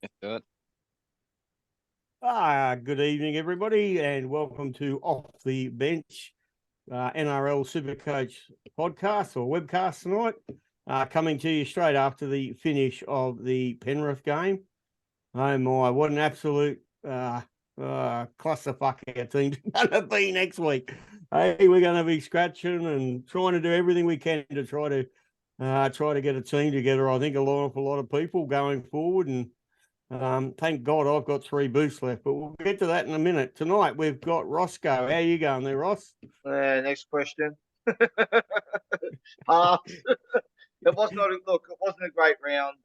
Let's do it. Good evening, everybody, and welcome to Off the Bench NRL Supercoach podcast or webcast tonight. Coming to you straight after the finish of the Penrith game. Oh my, what an absolute clusterfuck our team's going to be next week. Hey, we're going to be scratching and trying to do everything we can to try to get a team together. I think a lot of people going forward, and thank God I've got 3 boosts left, but we'll get to that in a minute. Tonight we've got Roscoe. How you going there, Ross? Next question. Pass. It wasn't a great round.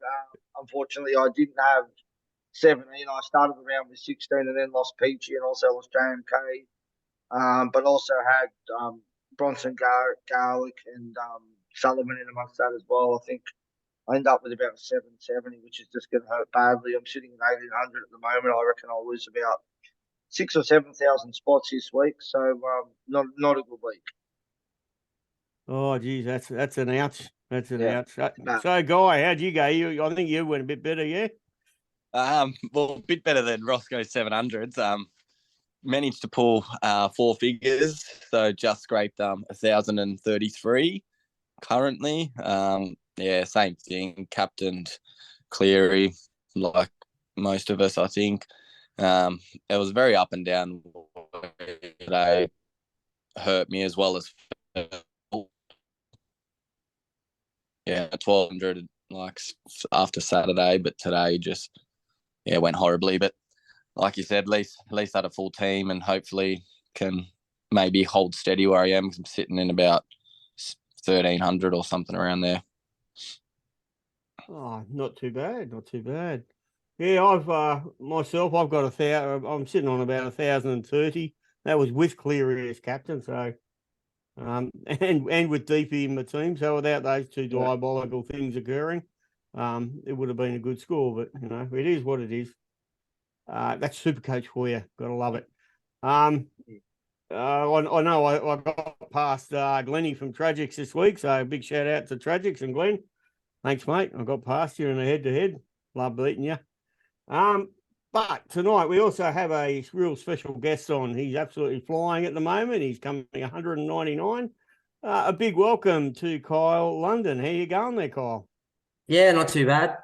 Unfortunately, I didn't have 17. I started the round with 16 and then lost Peachy and also lost JMK. But also had Bronson Garlic and Sullivan in amongst that as well. I think I end up with about 770, which is just going to hurt badly. I'm sitting at 1800 at the moment. I reckon I'll lose about 6,000 or 7,000 spots this week. So not a good week. Oh, geez, that's an ouch. That's an ouch. Nah. So, Guy, how'd you go? I think you went a bit better, yeah? Well, a bit better than Roscoe 700s. Managed to pull 4 figures, so just scraped 1,033 currently. Same thing. Captained Cleary, like most of us, I think. It was very up and down today. Hurt me as well as 1,200 like after Saturday, but today just went horribly. But like you said, at least had a full team and hopefully can maybe hold steady where I am, because I'm sitting in about 1,300 or something around there. Oh, not too bad. Yeah, I've got 1,000. I'm sitting on about 1,030. That was with Cleary as captain, so and with Deepy in the team. So without those two diabolical things occurring, it would have been a good score. But it is what it is. That's Supercoach for you. Gotta love it. I know I got past Glennie from Tragics this week, so big shout out to Tragics and Glenn. Thanks, mate. I got past you in a head-to-head. Love beating you. But tonight we also have a real special guest on. He's absolutely flying at the moment. He's coming 199. A big welcome to Kyle London. How you going there, Kyle? Yeah, not too bad.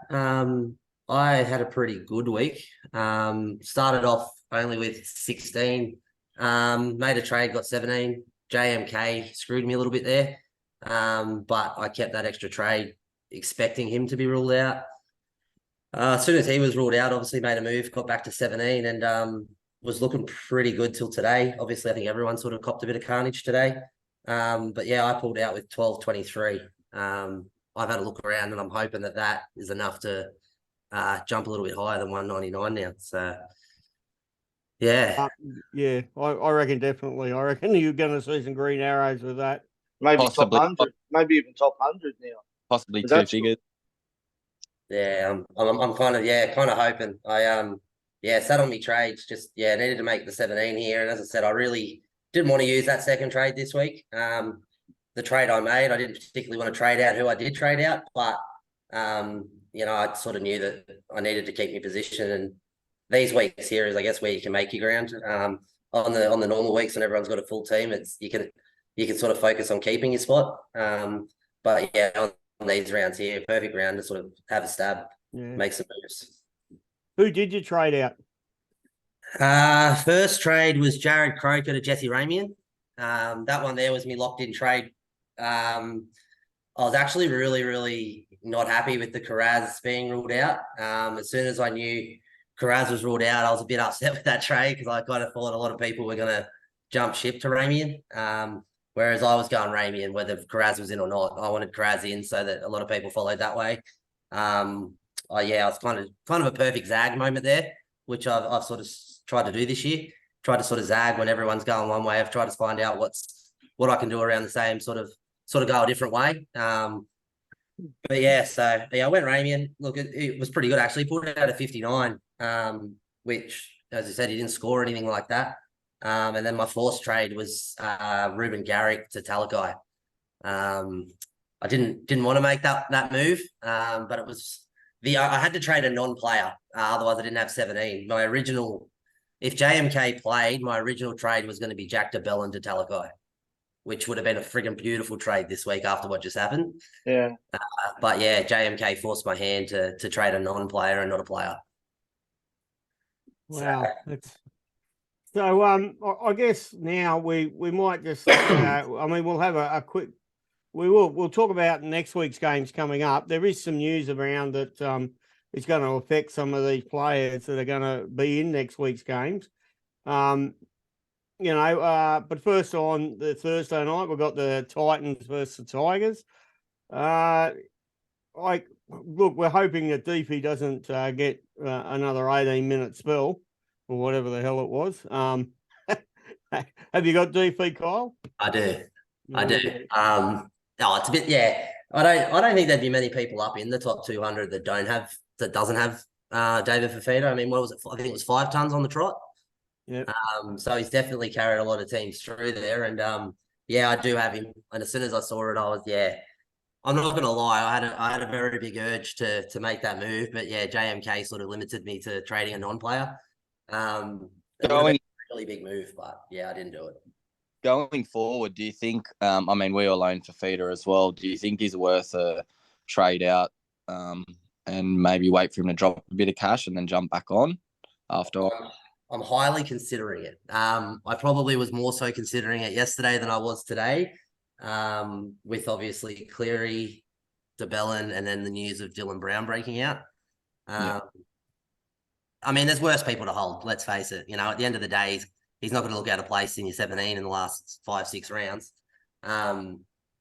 I had a pretty good week. Started off only with 16. Made a trade, got 17. JMK screwed me a little bit there. But I kept that extra trade, expecting him to be ruled out. As soon as he was ruled out, obviously made a move, got back to 17 and was looking pretty good till today. Obviously, I think everyone sort of copped a bit of carnage today. But yeah, I pulled out with 12.23. I've had a look around and I'm hoping that is enough to jump a little bit higher than 199 now. So, yeah. I reckon definitely. I reckon you're going to see some green arrows with that. Maybe Possibly. top 100, maybe even top 100 now. Possibly 2 figures. Yeah, I'm kind of hoping. I sat on my trades, just needed to make the 17 here. And as I said, I really didn't want to use that second trade this week. The trade I made, I didn't particularly want to trade out who I did trade out, but I sort of knew that I needed to keep my position. And these weeks here is, I guess, where you can make your ground. On the normal weeks when everyone's got a full team, you can sort of focus on keeping your spot. But yeah, on these rounds here, perfect round to sort of have a stab, make some moves. Who did you trade out? First trade was Jared Croker to Jesse Ramian. That one there was me locked in trade. I was actually really, really not happy with the Karaz being ruled out. As soon as I knew Karaz was ruled out, I was a bit upset with that trade because I kind of thought a lot of people were going to jump ship to Ramian. Whereas I was going Ramian, whether Karaz was in or not. I wanted Karaz in so that a lot of people followed that way. I was kind of a perfect zag moment there, which I've sort of tried to do this year. Tried to sort of zag when everyone's going one way. I've tried to find out what I can do around the same sort of go a different way. I went Ramian. Look, it was pretty good actually. Pulled it out of 59, which, as I said, he didn't score anything like that. And then my forced trade was Ruben Garrick to Talakai. I didn't want to make that move, but it was I had to trade a non-player, otherwise I didn't have 17. My original, if JMK played, my original trade was going to be Jack DeBellin to Talakai, which would have been a friggin' beautiful trade this week after what just happened. Yeah. But yeah, JMK forced my hand to trade a non-player and not a player. Wow, that's so. I guess now we might just. I mean, we'll have a quick. We'll talk about next week's games coming up. There is some news around that it's going to affect some of these players that are going to be in next week's games. But first on the Thursday night, we've got the Titans versus the Tigers. We're hoping that DP doesn't get another 18-minute spell or whatever the hell it was. Have you got DP, Kyle? I do. It's a bit, yeah. I don't think there'd be many people up in the top 200 that doesn't have David Fafita. I mean, what was it? I think it was 5 tons on the trot. Yeah. So he's definitely carried a lot of teams through there, and I do have him. And as soon as I saw it, I was I'm not going to lie. I had a very big urge to make that move, but yeah, JMK sort of limited me to trading a non-player. It would have been a really big move, but yeah, I didn't do it. Going forward, do you think? I mean, we all own Fafita as well. Do you think he's worth a trade out and maybe wait for him to drop a bit of cash and then jump back on after? I'm highly considering it. I probably was more so considering it yesterday than I was today. With obviously Cleary, DeBellin, and then the news of Dylan Brown breaking out. I mean, there's worse people to hold, let's face it. At the end of the day, he's not going to look out of place in your 17 in the last 5-6 rounds.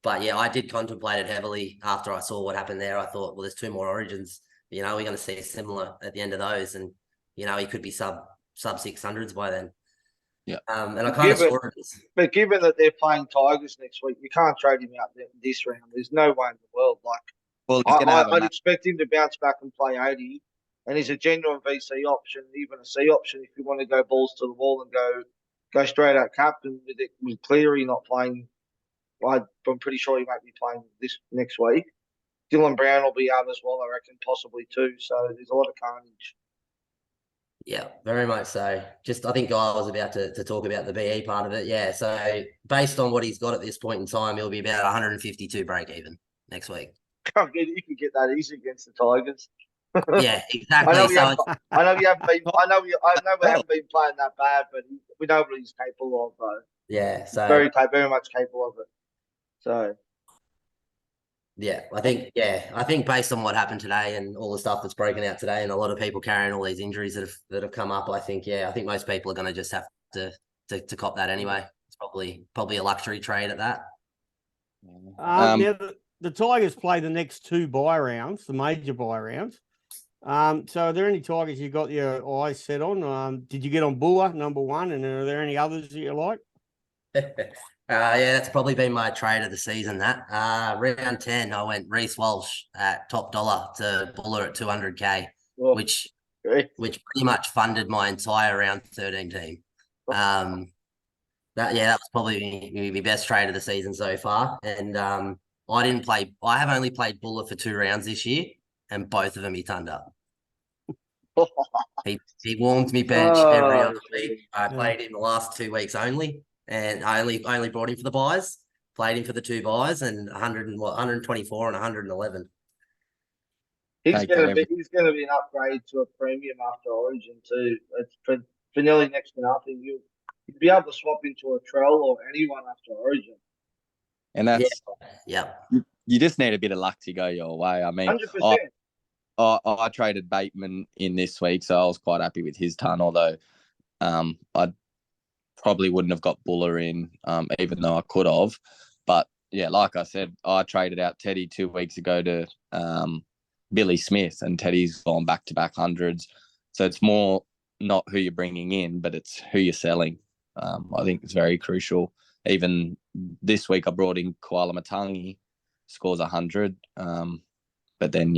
But yeah, I did contemplate it heavily after I saw what happened there. I thought, well, there's 2 more Origins. We're going to see a similar at the end of those. And, he could be sub 600s by then. Yeah. And I kind of saw it. But given that they're playing Tigers next week, you can't trade him out this round. There's no way in the world. I'd expect him to bounce back and play 80, and he's a genuine VC option, even a C option if you want to go balls to the wall and go straight out captain with Cleary not playing. I'm pretty sure he might be playing this next week. Dylan Brown will be out as well, I reckon, possibly too. So there's a lot of carnage. Yeah, very much so. I think Guy was about to talk about the BE part of it. Yeah, so based on what he's got at this point in time, he'll be about 152 break even next week. You could get that easy against the Tigers. Yeah, exactly. I know we haven't been playing that bad, but we know what he's capable of, though. Yeah, so very much capable of it. So. Yeah, I think based on what happened today and all the stuff that's broken out today, and a lot of people carrying all these injuries that have come up, I think most people are going to just have to cop that anyway. It's probably a luxury trade at that. Now the Tigers play the next 2 bye rounds, the major bye rounds. So are there any Tigers you got your eyes set on? Did you get on Buller, number 1, and are there any others that you like? That's probably been my trade of the season. That round 10, I went Reece Walsh at top dollar to Buller at 200k, which pretty much funded my entire round 13 team. That was probably my best trade of the season so far. And I have only played Buller for 2 rounds this year, and both of them he turned up. He warmed me bench every other week. I played him the last 2 weeks only. And I only brought him for the buys, played him for the 2 buys, and 124 and 111. He's going to be an upgrade to a premium after Origin too. It's for nearly next to nothing. You'd be able to swap into a Trell or anyone after Origin. And that's you just need a bit of luck to go your way. I mean, 100%. I traded Bateman in this week, so I was quite happy with his ton. Although, I probably wouldn't have got Buller in, even though I could have. But yeah, like I said, I traded out Teddy 2 weeks ago to Billy Smith, and Teddy's gone back-to-back hundreds. So it's more not who you're bringing in, but it's who you're selling. I think it's very crucial. Even this week, I brought in Koala Matangi, scores 100. But then,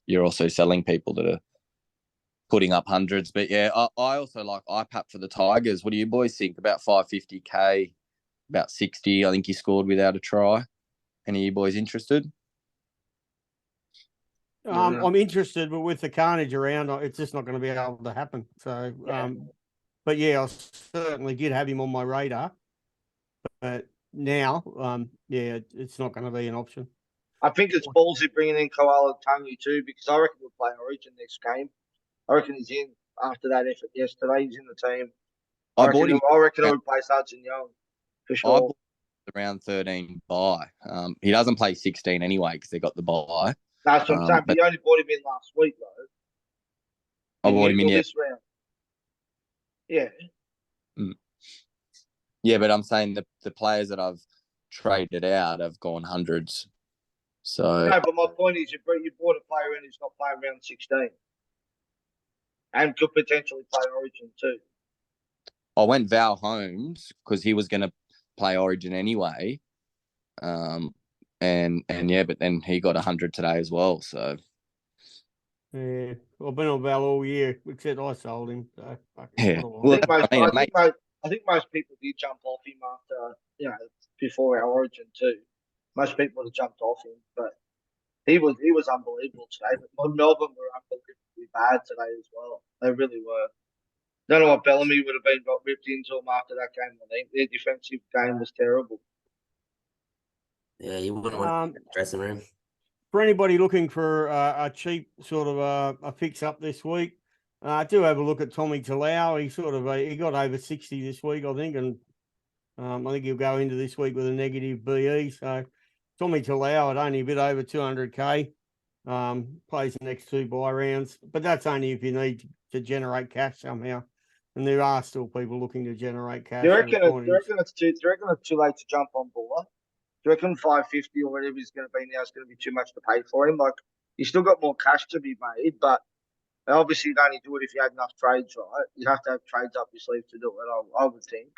you're also selling people that are putting up hundreds. But yeah, I also like IPAP for the Tigers. What do you boys think? About 550k, about 60. I think he scored without a try. Any of you boys interested? I'm interested, but with the carnage around, it's just not going to be able to happen. So, Yeah. but yeah, I certainly did have him on my radar. But now, yeah, it's not going to be an option. I think it's ballsy bringing in Koala Tungi too, because I reckon he'll play Origin next game. I reckon he's in after that effort yesterday. He's in the team. I bought him. I reckon he'll replace Hudson Young for I sure. bought around 13 bye. He doesn't play 16 anyway because they got the bye. That's what I'm saying. But you only bought him in last week, though. I bought him in this round. Yeah. Yeah, but I'm saying the players that I've traded out have gone hundreds. So No, but my point is you bought a player in who's not playing round 16. And could potentially play Origin too. I went Val Holmes because he was going to play Origin anyway. And yeah, but then he got 100 today as well. So yeah, I've been on Val all year, except I sold him. So yeah, well, I think most people did jump off him after before our Origin too. Most people have jumped off him, but he was unbelievable today. But Melbourne were unbelievably bad today as well. They really were. Don't know what Bellamy would have got ripped into them after that game. I think their defensive game was terrible. Yeah, you wouldn't want to dressing room. For anybody looking for a cheap sort of a fix up this week, do have a look at Tommy Talau. He got over 60 this week, I think, and I think he'll go into this week with a negative BE. So Tommy Talau at only a bit over 200k. Plays the next 2 bye rounds, but that's only if you need to generate cash somehow. And there are still people looking to generate cash. Do you reckon it's too late to jump on Buller? Do you reckon 550 or whatever he's going to be now is going to be too much to pay for him? Like, he's still got more cash to be made, but obviously you'd only do it if you had enough trades, right? You'd have to have trades up your sleeve to do it, I would think.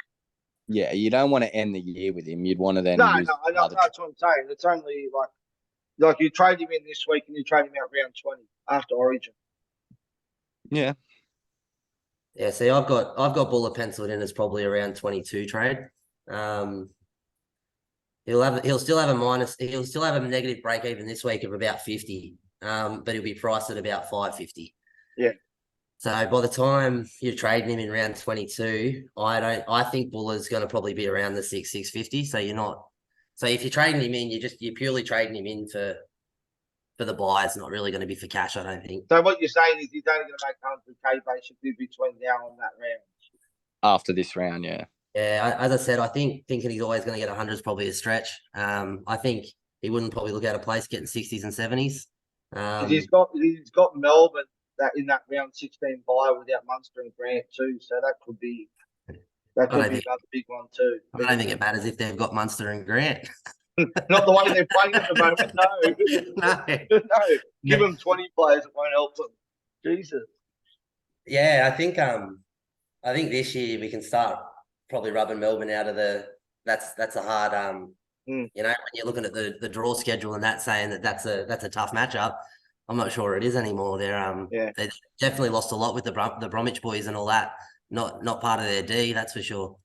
Yeah, you don't want to end the year with him. You'd want to then No, that's what I'm saying. It's only like you trade him in this week and you trade him out round 20 after Origin. Yeah. Yeah, see, I've got Buller penciled in as probably around 22 trade. He'll still have a negative break even this week of about 50. But he'll be priced at about 550. Yeah. So by the time you're trading him in round 22, I think Buller's going to probably be around the 650. So if you're trading him in, you're purely trading him in for the buy. It's not really going to be for cash, I don't think. So what you're saying is he's only going to make 100k basically between now and that round. After this round, yeah. Yeah, as I said, I think thinking he's always going to get 100 is probably a stretch. I think he wouldn't probably look out of place getting 60s and 70s. He's got Melbourne in that round 16 bye without Munster and Grant too, so that could be another big one too. I don't think it matters if they've got Munster and Grant. Not the one they're playing at the moment. No. No. Give them 20 players, it won't help them. Jesus. Yeah, I think this year we can start probably rubbing Melbourne out of that's a hard when you're looking at the draw schedule and that saying that's a tough matchup. I'm not sure it is anymore. They definitely lost a lot with the Bromwich boys and all that. Not part of their D, that's for sure.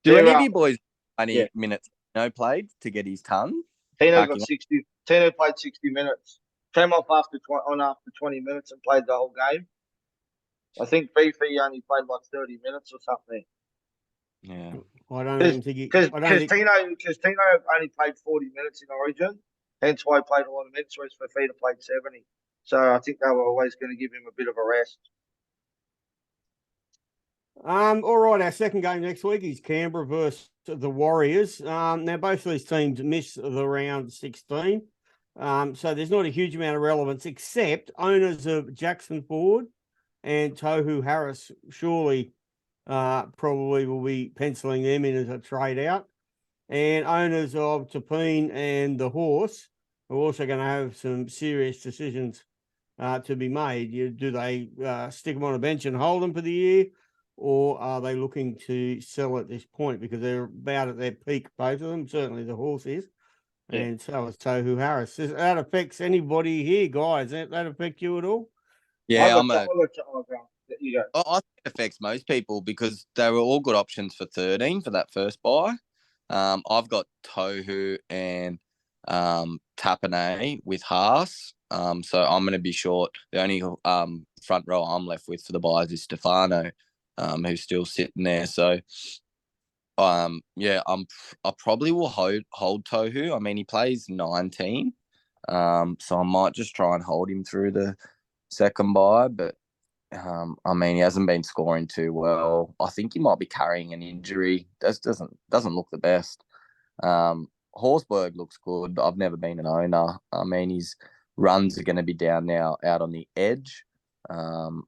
Do any of you boys any minutes played to get his ton? Tino got 60. Tino played 60 minutes. Came off after 20 minutes and played the whole game. I think Fifi only played like 30 minutes or something. Yeah. I don't even think because Tino only played 40 minutes in Origin, hence why he played a lot of minutes, whereas Fifita played 70. So I think they were always going to give him a bit of a rest. All right, our second game next week is Canberra versus the Warriors. Now both of these teams miss the round 16. So there's not a huge amount of relevance, except owners of Jackson Ford and Tohu Harris surely probably will be penciling them in as a trade out. And owners of Tapine and the Horse are also going to have some serious decisions to be made. Do they stick them on a bench and hold them for the year, or are they looking to sell at this point because they're about at their peak, both of them? Certainly the Horse is, and so is Tohu Harris. Does that affects anybody here, guys? Does that affect you at all? Yeah, I think it affects most people because they were all good options for 13 for that first buy. I've got Tohu and Tapane with Haas. So I'm going to be short. The only front row I'm left with for the buys is Stefano, who's still sitting there. So yeah, I probably will hold Tohu. I mean, he plays 19. So I might just try and hold him through the second buy, but I mean, he hasn't been scoring too well. I think he might be carrying an injury. Doesn't look the best. Horsburgh looks good. I've never been an owner. I mean, his runs are going to be down now out on the edge. And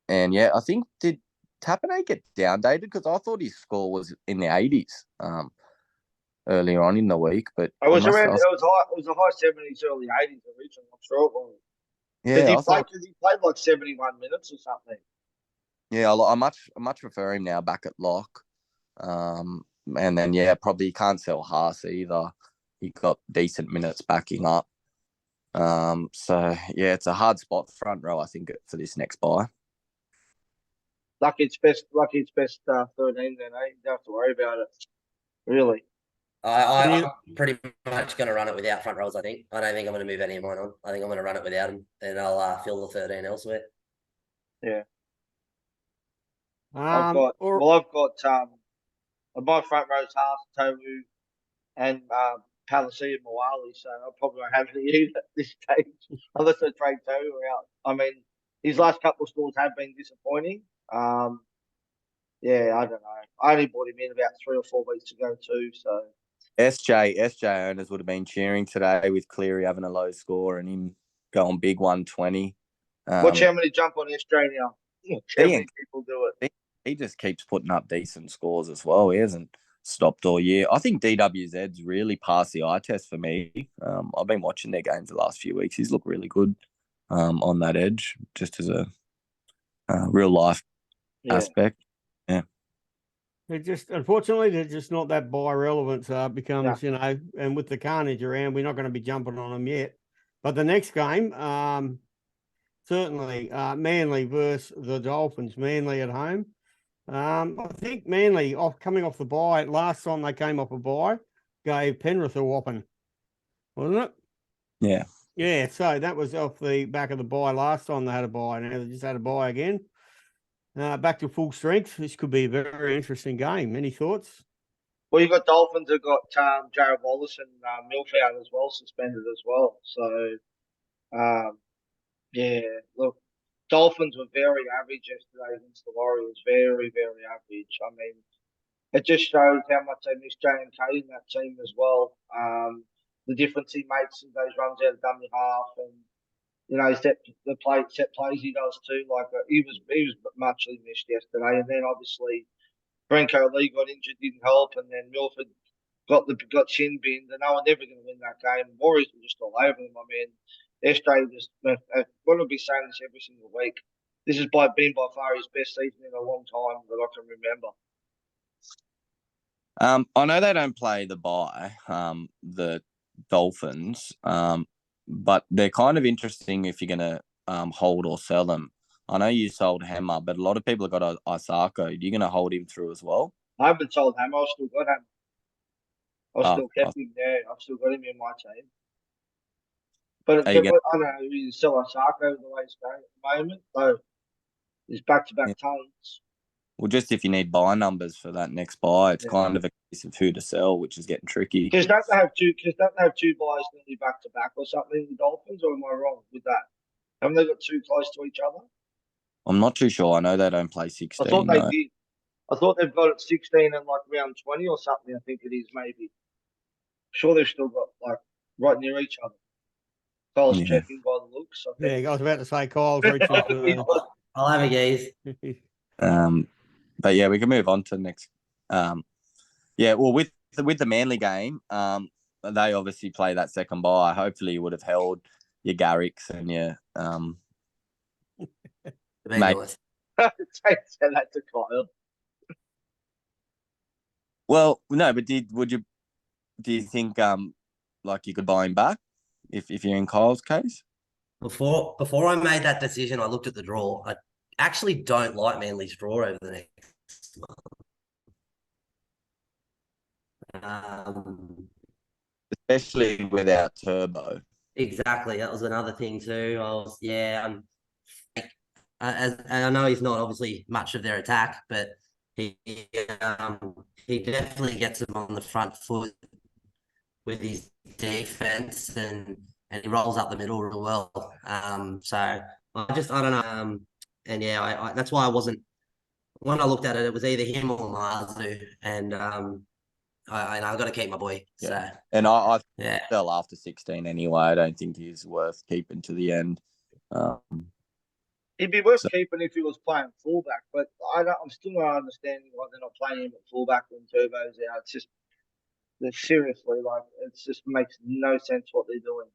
yeah, I think did Tapane get downdated? Because I thought his score was in the 80s earlier on in the week. But It was around. It was high. It was a high 70s, early 80s originally. I'm sure it was. Yeah, Because he played like 71 minutes or something. Yeah, I much prefer him now back at lock. And then yeah, probably can't sell Haas either. He got decent minutes backing up. So yeah, it's a hard spot front row, I think, for this next buy. Lucky it's best 13 then, eh? You don't have to worry about it. Really. I'm pretty much going to run it without front rows, I think. I don't think I'm going to move any of mine on. I think I'm going to run it without them, and I'll fill the 13 elsewhere. Yeah. Um, I've got my front row's Haas, Tohu, and Palacia and Moali, so I probably won't have any either at this stage, unless I trade Tohu out. I mean, his last couple of scores have been disappointing. Yeah, I don't know. I only bought him in about 3 or 4 weeks ago too, so. SJ owners would have been cheering today with Cleary having a low score and him going big 120. Watch how many jump on SJ now. How many people do it. He just keeps putting up decent scores as well. He hasn't stopped all year. I think DWZ's really passed the eye test for me. I've been watching their games the last few weeks. He's looked really good on that edge, just as a real life aspect. Yeah. Unfortunately, they're just not that buy relevant. So it becomes, and with the carnage around, we're not going to be jumping on them yet. But the next game, certainly Manly versus the Dolphins. Manly at home. I think Manly, coming off the bye, last time they came off a bye, gave Penrith a whopping, wasn't it? Yeah. Yeah, so that was off the back of the bye last time they had a bye. Now they just had a bye again. Back to full strength. This could be a very interesting game. Any thoughts? Well, you've got Dolphins who've got Jared Wallace and Milford as well, suspended as well. So, yeah, look, Dolphins were very average yesterday against the Warriors. Very, very average. I mean, it just shows how much they miss JMK in that team as well. The difference he makes in those runs out of dummy half, and set plays he does too. Like he was muchly missed yesterday, and then obviously Branko Lee got injured, didn't help, and then Milford got shin binned, and they were never going to win that game. Warriors were just all over them. I mean, SJ just what I'll be saying this every single week. This has been by far his best season in a long time that I can remember. I know they don't play the bye, the Dolphins, but they're kind of interesting if you're going to hold or sell them. I know you sold Hammer, but a lot of people have got Isako. Are you going to hold him through as well? I haven't sold Hammer. I've still got him. I've still kept him there. I've still got him in my team. But I don't know, you sell Isako the way it's going at the moment. So there's back-to-back tons. Well, just if you need buy numbers for that next buy, it's kind of a case of who to sell, which is getting tricky. Because don't they have two buys nearly back-to-back or something, the Dolphins, or am I wrong with that? Haven't they got two close to each other? I'm not too sure. I know they don't play 16. I thought they did. I thought they've got it 16 and like round 20 or something, I think it is maybe. Sure, they've still got like right near each other. Kyle's checking by the looks. I think. Yeah, I was about to say Kyle's reaching. I'll have a gaze. But yeah, we can move on to the next. Yeah, well, with the Manly game, they obviously play that second bye. Hopefully, you would have held your Garricks and your mate. Say that to Kyle. Well, no, but do you think like you could buy him back if you're in Kyle's case? Before I made that decision, I looked at the draw. I actually don't like Manly's draw over the next month. especially without Turbo. Exactly. That was another thing too. And I know he's not obviously much of their attack, but he he definitely gets them on the front foot with his defense, and he rolls up the middle real well. So I don't know. And yeah, I that's why I wasn't when I looked at it. It was either him or Mazu, and I got to keep my boy. Yeah. So And I yeah, fell after 16 anyway. I don't think he's worth keeping to the end. He'd be worth So- keeping if he was playing fullback, but I'm still not understanding why they're not playing him at fullback when Turbo's out. It's just, seriously, like, it just makes no sense what they're doing.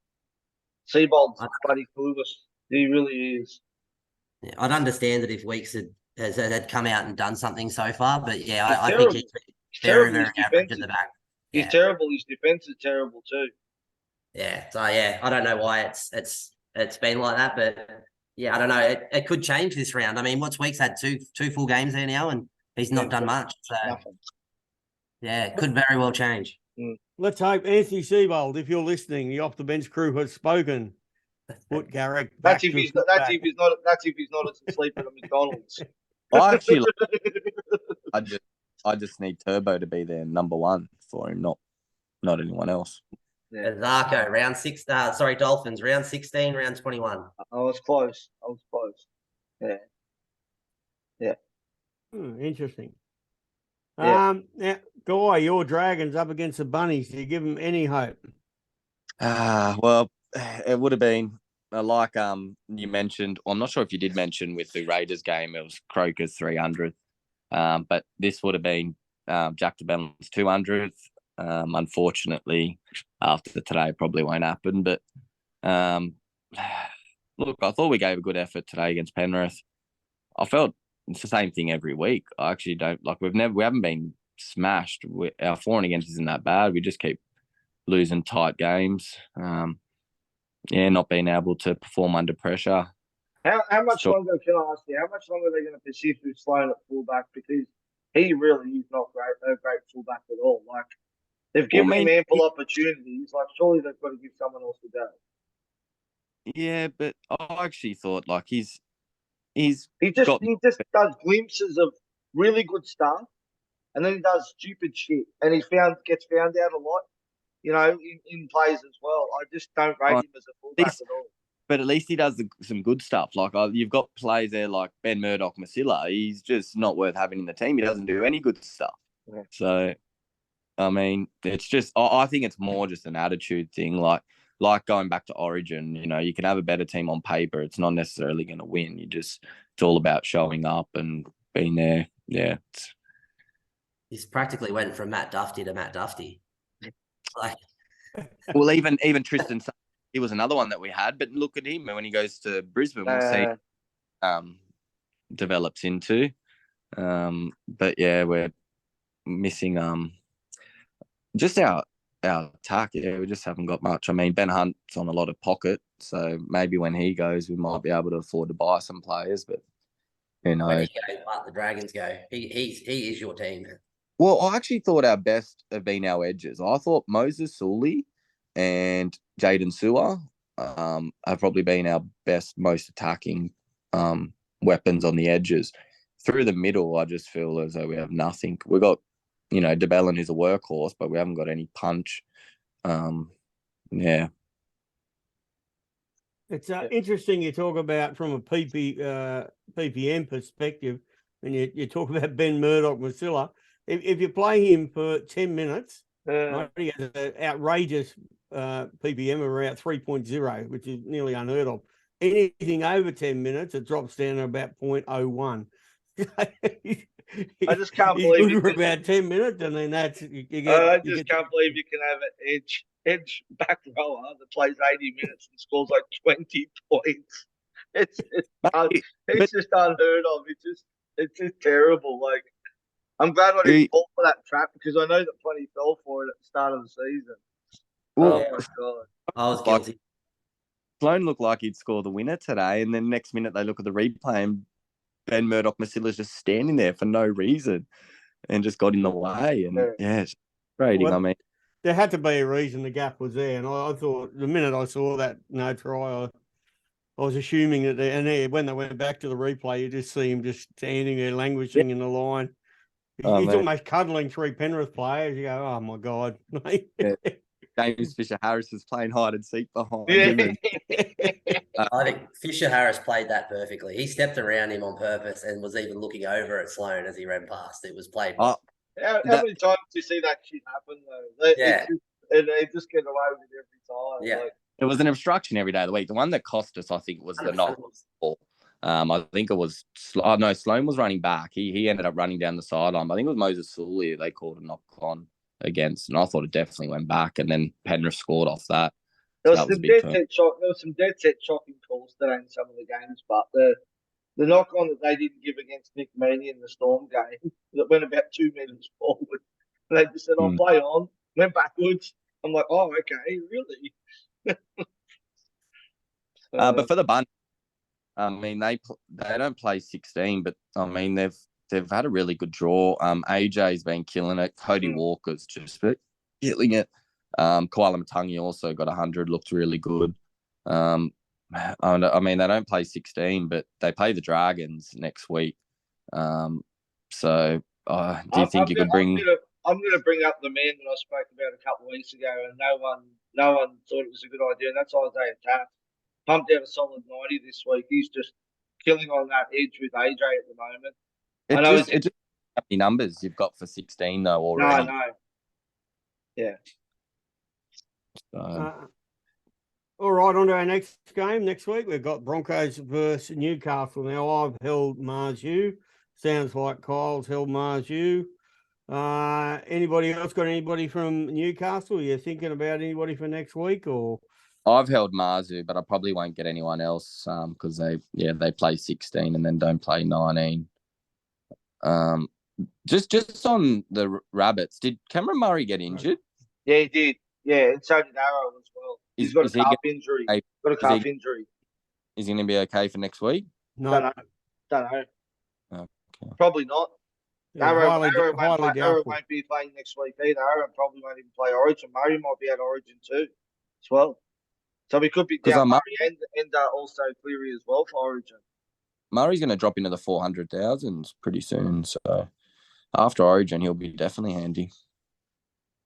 Seabold's I- bloody clueless. He really is. yeah, I'd understand it if Weeks had come out and done something so far, but yeah, He's I think terrible. he's He's very, terrible. very His average defense at the is, back. he's Yeah. terrible. His defense is terrible too. Yeah. So yeah, I don't know why it's been like that, but yeah, I don't know. It could change this round. I mean, what's Weeks had two full games there now, and he's not done much. So Nothing. yeah, it could very well change. Let's hope Anthony Seibold, if you're listening, the off the bench crew has spoken. Put Garrick back That's if to he's fullback. that's if he's not asleep at a McDonald's. I actually, I just need Turbo to be there number one for him, not anyone else. Yeah. Zarko, round 6. Dolphins, round 16, round 21. I was close. Yeah. Interesting. Yeah. Now, Guy, your Dragons up against the Bunnies. Do you give them any hope? Well, it would have been like you mentioned. I'm not sure if you did mention with the Raiders game. It was Croker's 300th, but this would have been Jack de Bellin's 200th. Unfortunately, after today, probably won't happen. But look, I thought we gave a good effort today against Penrith. I felt it's the same thing every week. I actually don't like. We haven't been smashed. Our for and against isn't that bad. We just keep losing tight games. Not being able to perform under pressure. How much longer, can I ask you, how much longer are they going to persist with Sloan at fullback? Because he really is not a great fullback at all. Like, they've given him ample opportunities. Like, surely they've got to give someone else a go. Yeah, but I actually thought like he just does glimpses of really good stuff, and then he does stupid shit, and gets found out a lot. You know, in plays as well. I just don't rate him as a fullback at all. But at least he does some good stuff. Like you've got plays there like Ben Murdoch-Masila. He's just not worth having in the team. He doesn't do any good stuff. Yeah. So, I mean, it's just I think it's more just an attitude thing. Like going back to Origin, you know, you can have a better team on paper. It's not necessarily going to win. It's all about showing up and being there. Yeah. He's practically went from Matt Duffy to Matt Duffy. Like, well, even Tristan, he was another one that we had. But look at him when he goes to Brisbane. We'll see develops into. But yeah, we're missing just our attack. Yeah, we just haven't got much. I mean, Ben Hunt's on a lot of pocket, so maybe when he goes, we might be able to afford to buy some players. But who knows? when he goes, but the Dragons go. He is your team. Well, I actually thought our best have been our edges. I thought Moses Sully and Jaden Sewer have probably been our best, most attacking weapons on the edges. Through the middle, I just feel as though we have nothing. We got, de Belin, who's a workhorse, but we haven't got any punch. Yeah. It's interesting you talk about from a PPM perspective, and you talk about Ben Murdoch-Masila. If you play him for 10 minutes, right, he has an outrageous PPM around 3.0, which is nearly unheard of. Anything over 10 minutes, it drops down to about 0.01. I just can't believe it. For about 10 minutes, and then that's you get. I just can't believe you can have an edge back rower that plays 80 minutes and scores like 20 points. It's just unheard of. It's just terrible. Like, I'm glad I didn't fall for that trap because I know that plenty fell for it at the start of the season. Well, oh my god, I was guilty. Sloan looked like he'd score the winner today, and then next minute they look at the replay and Ben Murdoch-Masila's just standing there for no reason and just got in the way. And it's frustrating. Well, I mean, there had to be a reason the gap was there, and I thought the minute I saw that no try, I was assuming that, and then when they went back to the replay, you just see him just standing there languishing in the line. Oh, He's man. almost cuddling three Penrith players. You go, oh my god. Yeah. James Fisher Harris is playing hide and seek behind Yeah. him. And, I think Fisher Harris played that perfectly. He stepped around him on purpose and was even looking over at Sloan as he ran past. It was played oh, How That- many times do you see that shit happen though? They, Yeah. they just get away with it every time. Yeah. Like, it was an obstruction every day of the week. The one that cost us, I think, was the knock ball. I think it was. No, Sloan was running back. He ended up running down the sideline. I think it was Moses Sully they called a knock on against, and I thought it definitely went back. And then Penrith scored off that. there So was that was a some big dead turn. set shock. There was some dead set shocking calls today in some of the games, but the knock on that they didn't give against Nick Meaney in the Storm game that went about 2 meters forward. And they just said, "I'll play on," went backwards. I'm like, "Oh, okay, really?" But for the Bunny, I mean, they don't play 16, but I mean they've had a really good draw. AJ's been killing it. Cody Walker's just killing it. Koala Matangi also got 100, looked really good. I mean, they don't play 16, but they play the Dragons next week. So do you think you could bring? I'm going to bring up the man that I spoke about a couple of weeks ago, and no one thought it was a good idea, and that's Isaiah Taff. Pumped out a solid 90 this week. He's just killing on that edge with AJ at the moment. It just how many numbers you've got for 16 though already. No. Yeah. All right, on to our next game. Next week, we've got Broncos versus Newcastle. Now, I've held Mars U. Sounds like Kyle's held Mars U. Anybody else got anybody from Newcastle? Are you thinking about anybody for next week, or? I've held Marzu, but I probably won't get anyone else because they play 16 and then don't play 19. Just on the Rabbits, did Cameron Murray get injured? Yeah, he did. Yeah, and so did Arrow as well. He's got a calf injury. Got a calf injury. Is he going to be okay for next week? No. Don't know. Okay. Probably not. Yeah, Arrow won't be playing next week either. Arrow probably won't even play Origin. Murray might be at Origin too, as well. So we could be down Murray and also Cleary as well for Origin. Murray's going to drop into the 400,000s pretty soon. So after Origin, he'll be definitely handy.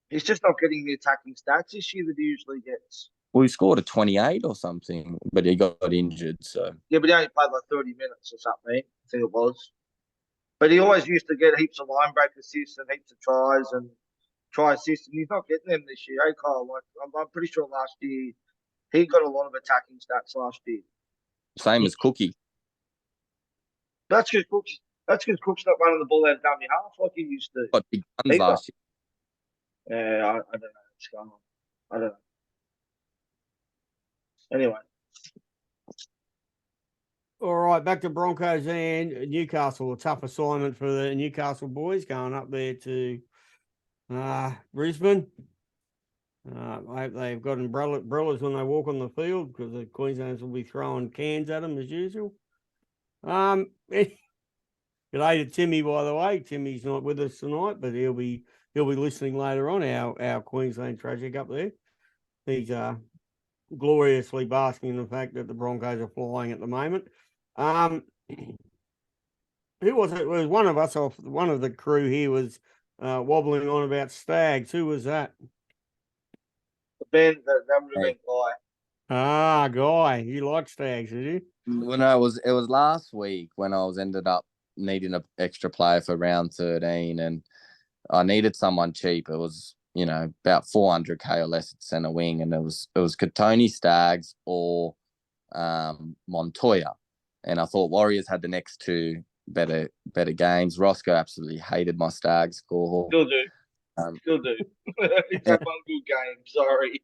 He's just not getting the attacking stats this year that he usually gets. Well, he scored a 28 or something, but he got injured. So yeah, but he only played like 30 minutes or something. I think it was. But he always used to get heaps of line break assists and heaps of tries and try assists, and he's not getting them this year. Hey, Kyle, like I'm pretty sure last year he got a lot of attacking stats last year. Same as Cookie. That's because Cook's not running the ball out of dummy half like he used to. Got big guns last year. Yeah, I don't know what's going on. I don't know. Anyway. All right, back to Broncos and Newcastle. A tough assignment for the Newcastle boys going up there to Brisbane. I hope they've got umbrellas when they walk on the field because the Queenslanders will be throwing cans at them as usual. Good day to Timmy, by the way. Timmy's not with us tonight, but he'll be listening later on. Our Queensland tragic up there. He's gloriously basking in the fact that the Broncos are flying at the moment. Who was it? It was one of us off one of the crew here was wobbling on about Stags. Who was that? Ben, that would have been Guy. Guy. You like Stags, did you? Well, no, it was last week when I ended up needing an extra player for round 13, and I needed someone cheap. It was about 400k or less at centre wing, and it was Katoni, Stags or Montoya, and I thought Warriors had the next two better games. Roscoe absolutely hated my Stags score. Still do. It's had one good game. Sorry.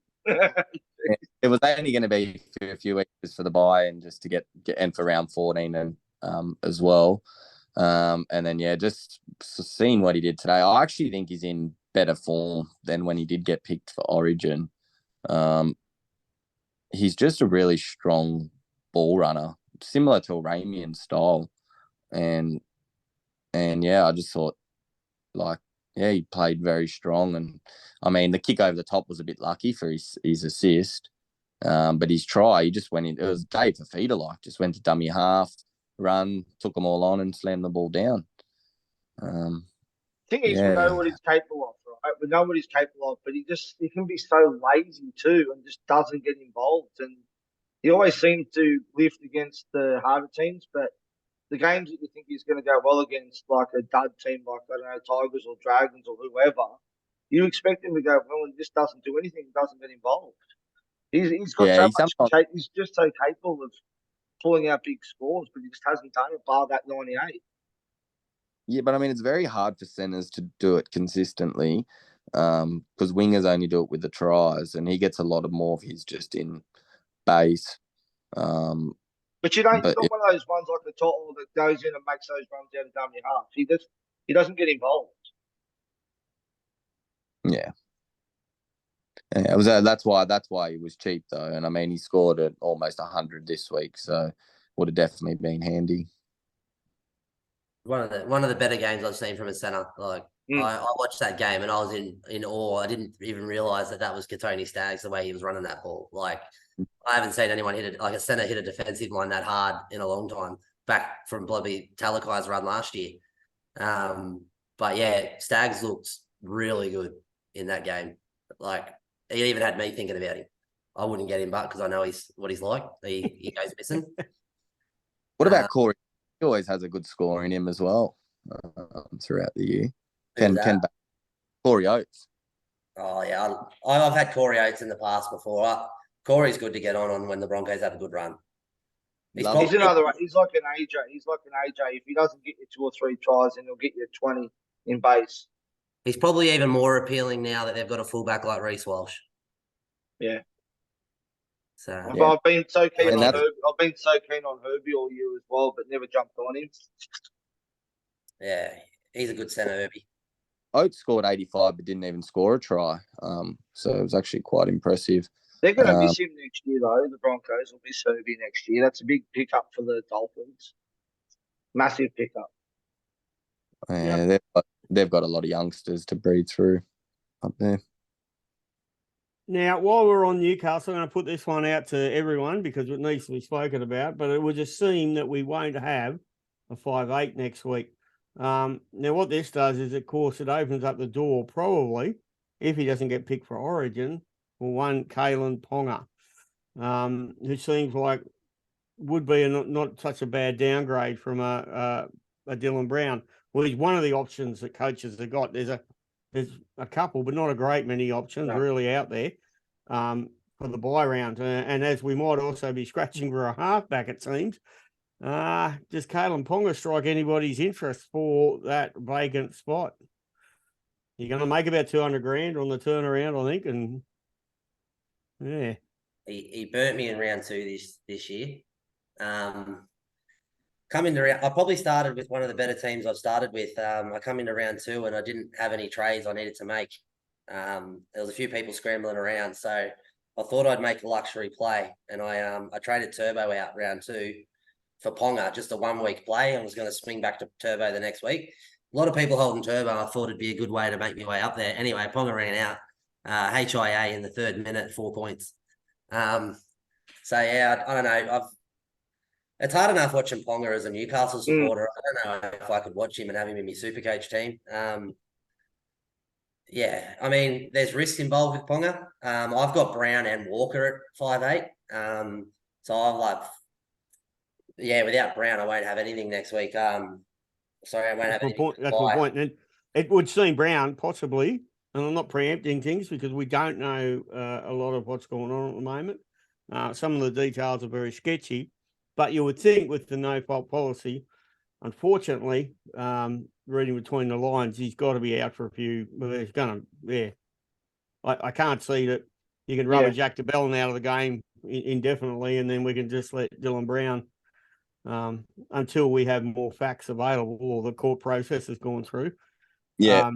It was only going to be a few weeks for the bye and just to get in for round 14 and as well. And then just seeing what he did today, I actually think he's in better form than when he did get picked for Origin. He's just a really strong ball runner, similar to Ramian style, and I just thought like yeah, he played very strong. And I mean, the kick over the top was a bit lucky for his assist. But his try, he just went in. It was Dave Fafita, like, just went to dummy half, run, took them all on, and slammed the ball down. Thing is, we Yeah, know what he's capable of, right? We know what he's capable of, but he can be so lazy too, and just doesn't get involved. And he always seems to lift against the harder teams, but the games that you think he's going to go well against, like a dud team, like I don't know, Tigers or Dragons or whoever, you expect him to go well, and just doesn't do anything. He doesn't get involved. He's got yeah. so He sometimes, much. He's just so capable of pulling out big scores, but he just hasn't done it bar that 98. yeah, but I mean, it's very hard for centers to do it consistently, because wingers only do it with the tries, and he gets a lot of more of his just in base. But you don't. He's But not one of those ones like the Total that goes in and makes those runs out of dummy half. He doesn't get involved. yeah, yeah, it was that's why he was cheap though, and I mean, he scored at almost 100 this week, so would have definitely been handy. One of the better games I've seen from a centre. Like I watched that game and I was in awe. I didn't even realise that was Katoni Staggs the way he was running that ball. Like I haven't seen anyone hit it like a centre hit a defensive line that hard in a long time. Back from bloody Talakai's run last year. But yeah, Staggs looked really good in that game. Like he even had me thinking about him. I wouldn't get him back because I know what he's like. He goes missing. What about Corey? He always has a good score in him as well, throughout the year. Corey Oates. Oh yeah, I've had Corey Oates in the past before. Corey's good to get on when the Broncos have a good run. He's another. He's like an AJ. He's like an AJ. If he doesn't get you 2 or 3 tries, then he'll get you 20 in base. He's probably even more appealing now that they've got a fullback like Reece Walsh. Yeah. So I've been so keen on that's- Herbie. I've been so keen on Herbie all year as well, but never jumped on him. yeah, he's a good centre, Herbie. Oates scored 85 but didn't even score a try. So it was actually quite impressive. They're going to miss him next year, though. The Broncos will miss Herbie next year. That's a big pickup for the Dolphins. Massive pickup. Yeah, they've got a lot of youngsters to breed through up there. Now, while we're on Newcastle, I'm going to put this one out to everyone because it needs to be spoken about, but it would just seem that we won't have a 5'8" next week. Now, what this does is, of course, it opens up the door, probably, if he doesn't get picked for Origin, for one Kalen Ponga, who seems like would be not such a bad downgrade from a Dylan Brown. Well, he's one of the options that coaches have got. There's a couple, but not a great many options really out there for the buy round. And as we might also be scratching for a halfback, it seems, does Kalen Ponga strike anybody's interest for that vacant spot? You're going to make about 200 grand on the turnaround, I think, and yeah. He burnt me in round 2 this year. Coming to round, I probably started with one of the better teams I've started with. I come into round 2 and I didn't have any trades I needed to make. There was a few people scrambling around, so I thought I'd make a luxury play, and I traded Turbo out round 2 for Ponga, just a 1-week play. I was going to swing back to Turbo the next week. A lot of people holding Turbo. I thought it'd be a good way to make my way up there. Anyway, Ponga ran out. HIA in the 3rd minute, 4 points. So yeah, I don't know. It's hard enough watching Ponga as a Newcastle supporter. I don't know if I could watch him and have him in my Supercoach team. Yeah, I mean, there's risk involved with Ponga. I've got Brown and Walker at 5'8". So I'm without Brown, I won't have anything next week. Sorry, I won't have anything. That's my point. And it would seem Brown possibly, and I'm not preempting things because we don't know a lot of what's going on at the moment. Some of the details are very sketchy, but you would think with the no-fault policy, unfortunately, reading between the lines, he's got to be out for a few. Well, he's going to, I can't see that you can rubber Jack de Belin out of the game indefinitely, and then we can just let Dylan Brown until we have more facts available or the court process has gone through. Yeah.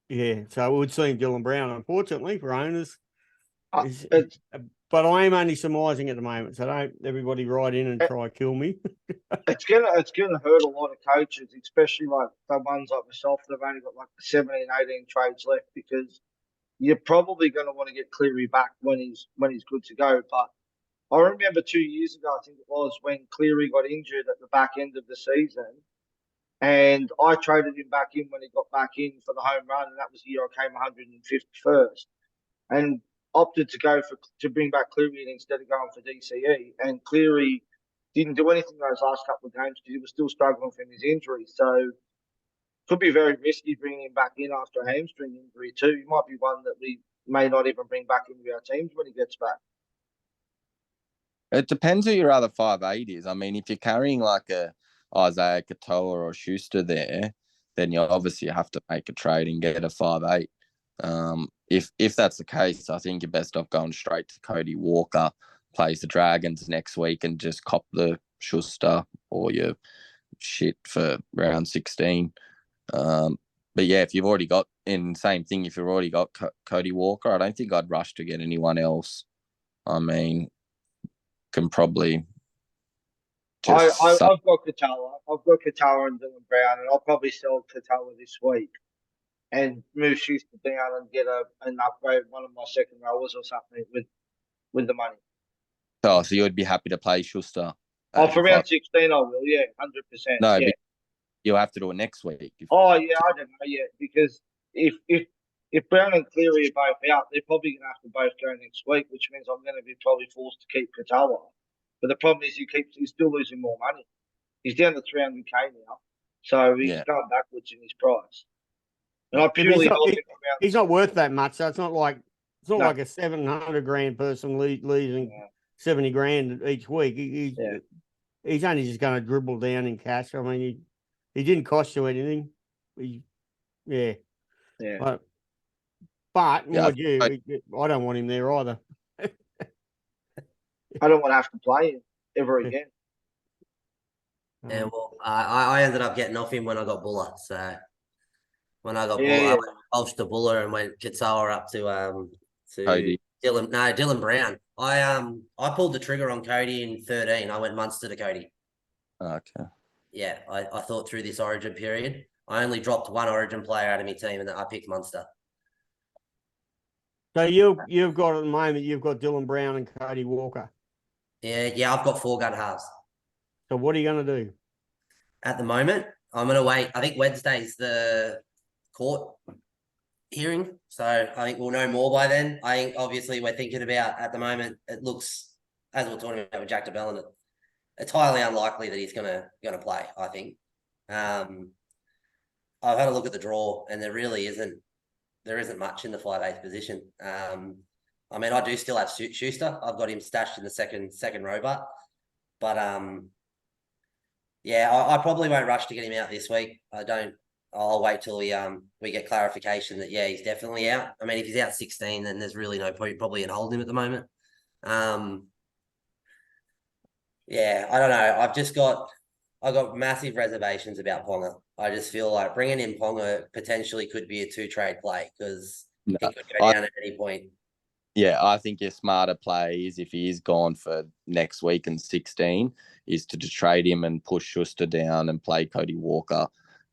So it would seem Dylan Brown, unfortunately, for owners, is but I am only surmising at the moment, so don't everybody write in and try kill me. It's gonna hurt a lot of coaches, especially like the ones like myself that have only got like 17, 18 trades left, because you're probably going to want to get Cleary back when he's good to go. But I remember 2 years ago, I think it was, when Cleary got injured at the back end of the season, and I traded him back in when he got back in for the home run, and that was the year I came 151st, and opted to bring back Cleary instead of going for DCE. And Cleary didn't do anything those last couple of games because he was still struggling from his injury. So could be very risky bringing him back in after a hamstring injury too. He might be one that we may not even bring back into our teams when he gets back. It depends who your other 5'8" is. I mean, if you're carrying like a Isaiah Katoa or Schuster there, then you obviously have to make a trade and get a 5'8". If that's the case, I think you're best off going straight to Cody Walker, plays the Dragons next week, and just cop the Schuster or your shit for round 16. But yeah, if you've already got, same thing, if you've already got Cody Walker, I don't think I'd rush to get anyone else. I mean, can probably I've got Katoa. I've got Katoa and Dylan Brown, and I'll probably sell Katoa this week and move Schuster down and get an upgrade, one of my second rowers or something with the money. Oh, so you'd be happy to play Schuster? For round 16, I will. Yeah, 100%. No, yeah. but you'll have to do it next week. Oh yeah, I don't know yet, because if Brown and Cleary are both out, they're probably going to have to both go next week, which means I'm going to be probably forced to keep Katoa. But the problem is he's still losing more money. He's down to 300k now, so he's going backwards in his price. And I purely he's not worth that much. So it's not like like a 700 grand person losing 70 grand each week. He's only just going to dribble down in cash. I mean, he didn't cost you anything. Yeah. But mind you, I don't want him there either. I don't want to have to play him ever again. Yeah, well, I ended up getting off him when I got Buller. So when I got Buller, I went Walsh to Buller and went Katoa up to Cody. Dylan Brown. I pulled the trigger on Cody in 13. I went Munster to Cody. Okay. Yeah, I thought through this Origin period, I only dropped one Origin player out of my team, and I picked Munster. So you've got at the moment, you've got Dylan Brown and Cody Walker. Yeah, I've got 4 gun halves. So what are you going to do? At the moment, I'm going to wait. I think Wednesday's the court hearing, so I think we'll know more by then. I think obviously we're thinking about, at the moment, it looks, as we're talking about with Jack de Belin, it's highly unlikely that he's going to play, I think. I've had a look at the draw, and there isn't much in the 5'8" position. I mean, I do still have Schuster. I've got him stashed in the second row, but I probably won't rush to get him out this week. I'll wait till we get clarification that he's definitely out. I mean, if he's out 16, then there's really no point probably in holding him at the moment. I don't know. I've got massive reservations about Ponga. I just feel like bringing in Ponga potentially could be a 2-trade play, because he could go down at any point. Yeah, I think your smarter play is, if he is gone for next week and 16, is to just trade him and push Schuster down and play Cody Walker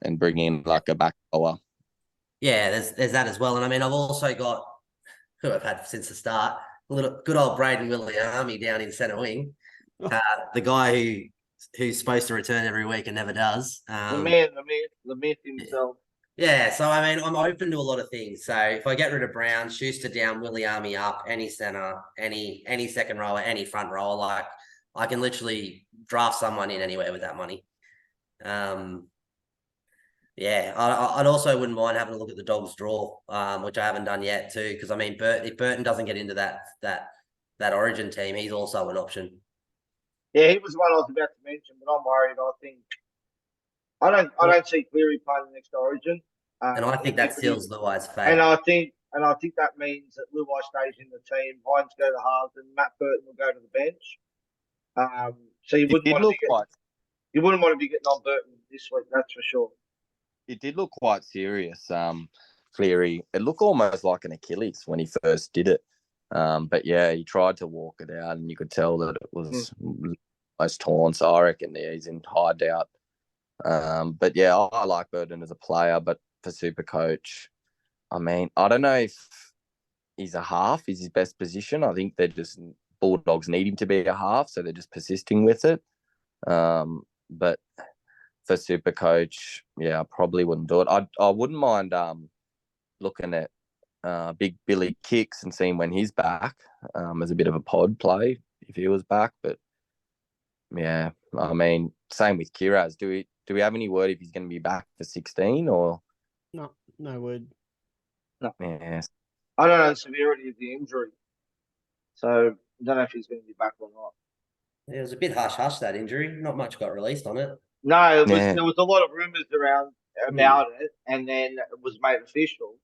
and bring in like a back rower. Yeah, there's that as well. And I mean, I've also got, who I've had since the start, good old Braden Williami down in centre wing. The guy who's supposed to return every week and never does. The myth himself. Yeah, so I mean, I'm open to a lot of things. So if I get rid of Brown, Schuster down, Williami up, any centre, any second rower, any front rower, like I can literally draft someone in anywhere with that money. I'd also wouldn't mind having a look at the Dogs draw, which I haven't done yet too, because I mean, if Burton doesn't get into that Origin team, he's also an option. Yeah, he was the one I was about to mention, but I'm worried. I don't see Cleary playing the next Origin. And I think that seals Luai's fate. And I think that means that Luai stays in the team, Hines go to halves, and Matt Burton will go to the bench. So you wouldn't want to be getting on Burton this week, that's for sure. It did look quite serious, Cleary. It looked almost like an Achilles when he first did it. But yeah, he tried to walk it out, and you could tell that it was almost torn. So I reckon he's in high doubt. But yeah, I like Burton as a player, but for Super Coach, I mean, I don't know if he's a half is his best position. I think they're just Bulldogs need him to be a half, so they're just persisting with it. But for Super Coach, yeah, I probably wouldn't do it. I wouldn't mind looking at Big Billy Kicks and seeing when he's back as a bit of a pod play if he was back. But yeah, I mean, same with Kiraz. Do we have any word if he's going to be back for 16 or No word. No. Yeah, I don't know the severity of the injury, so I don't know if he's going to be back or not. It was a bit hush-hush, that injury. Not much got released on it. No, Yeah. there was a lot of rumours around about it, and then it was made official.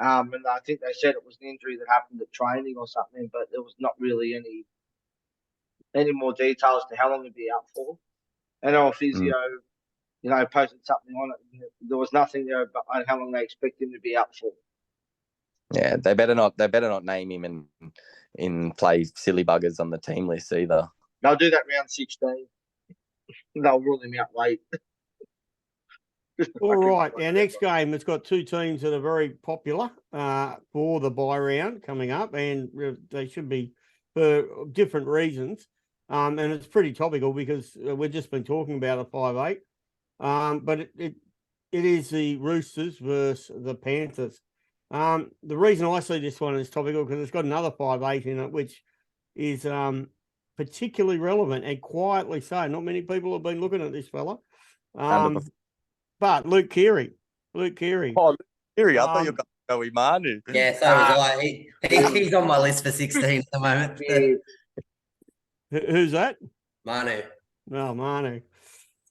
And I think they said it was an injury that happened at training or something, but there was not really any more details to how long he'd be out for. And our physio, posted something on it. There was nothing there about how long they expect him to be out for. Yeah, they better not name him and play silly buggers on the team list either. They'll do that round 16. They'll rule him out late. All right, our next game has got two teams that are very popular for the bye round coming up, and they should be for different reasons. And it's pretty topical because we've just been talking about a 5-8. But it is the Roosters versus the Panthers. The reason I see this one is topical because it's got another 5-8 in it, which is particularly relevant and quietly so. Not many people have been looking at this fella. But Luke Keary. Oh, Luke Keary, I thought you were going to go with Manu. Yeah, so was I. He's on my list for 16 at the moment. Who's that? Manu. Oh, Manu.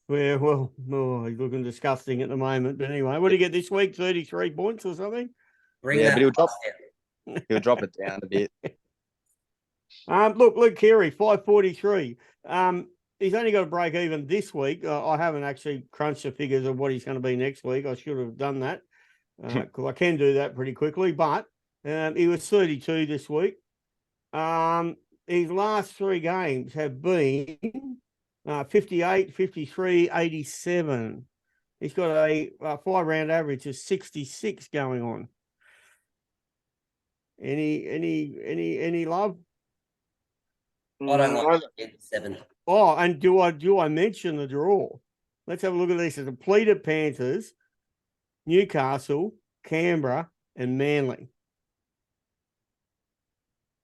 Well, he's looking disgusting at the moment. But anyway, what did he get this week? 33 points or something? Bring Yeah, that but he'll drop. down. He'll drop it down a bit. Look, Luke Keary, 543. He's only got a break even this week. I haven't actually crunched the figures of what he's going to be next week. I should have done that because I can do that pretty quickly. But he was 32 this week. His last three games have been 58, 53, 87. He's got a 5-round average of 66 going on. Any love? I don't like 7. Oh, and do I mention the draw? Let's have a look at this. The depleted Panthers, Newcastle, Canberra, and Manly.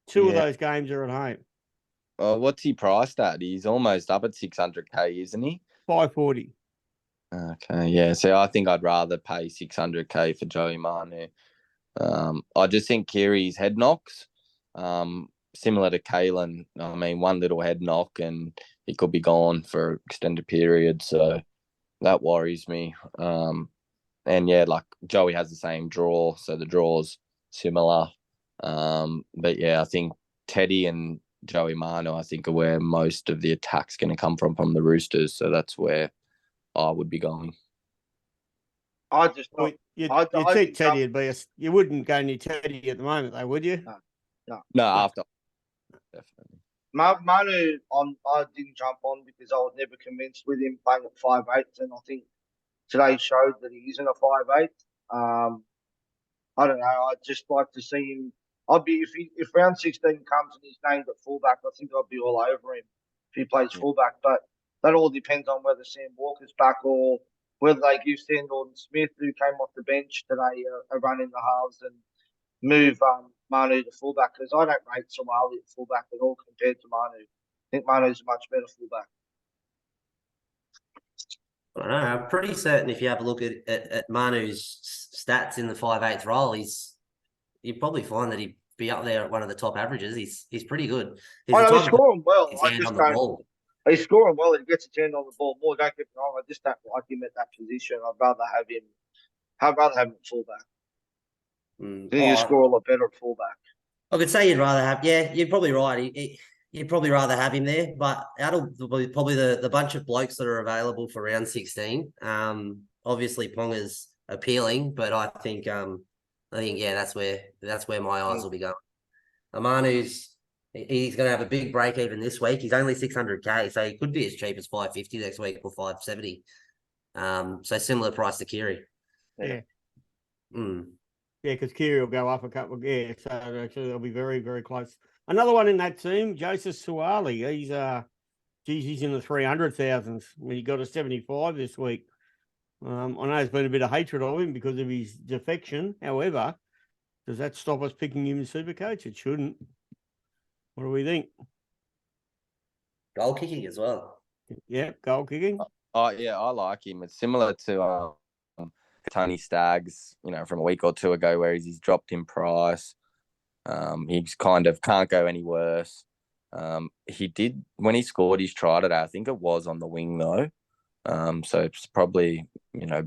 Two of those games are at home. What's he priced at? He's almost up at 600K, isn't he? 540. Okay, yeah. So I think I'd rather pay 600K for Joey Manu. I just think Keary's head knocks, similar to Kalen. I mean, one little head knock and he could be gone for extended period. So that worries me. And yeah, like Joey has the same draw, so the draw's similar. But yeah, I think Teddy and Joey Manu, I think, are where most of the attack's going to come from the Roosters. So that's where I would be going. I just thought You'd think Teddy would be you wouldn't go near Teddy at the moment, though, would you? No, after. Definitely. Manu, I didn't jump on because I was never convinced with him playing at 5'8", and I think today showed that he isn't a 5'8". I don't know. I'd just like to see him. I'd be if round 16 comes and he's named at fullback, I think I'd be all over him if he plays fullback. But that all depends on whether Sam Walker's back or whether they give Sandorn Smith, who came off the bench today, a run in the halves and move Manu to fullback, because I don't rate Somali at fullback at all compared to Manu. I think Manu's a much better fullback. I don't know. I'm pretty certain if you have a look at Manu's stats in the 5'8" role, you'd probably find that he'd be up there at one of the top averages. He's pretty good. He's scoring well. He's scoring well. He gets a hand on the ball more. Don't get me wrong. I just don't like him at that position. I'd rather have him at fullback. He'll score a lot better at fullback. I could say you'd rather have. Yeah, you're probably right. You'd probably rather have him there. But out of probably the bunch of blokes that are available for round 16, obviously Ponga's appealing, but I think yeah, that's where my eyes will be going. Amanu's he's going to have a big break even this week. He's only 600k, so he could be as cheap as 550 next week or 570. So similar price to Kiri. Yeah. Mm. Yeah, because Kiri will go up a couple. Yeah, so actually they'll be very, very close. Another one in that team, Joseph Suwali. He's in the 300,000s. He got a 75 this week. I know there's been a bit of hatred of him because of his defection. However, does that stop us picking him in Supercoach? It shouldn't. What do we think? Goal kicking as well. Yeah, goal kicking. Oh yeah, I like him. It's similar to Tony Staggs, from a week or two ago, where he's dropped in price. He's kind of can't go any worse. He did when he scored his try today. I think it was on the wing though. So it's probably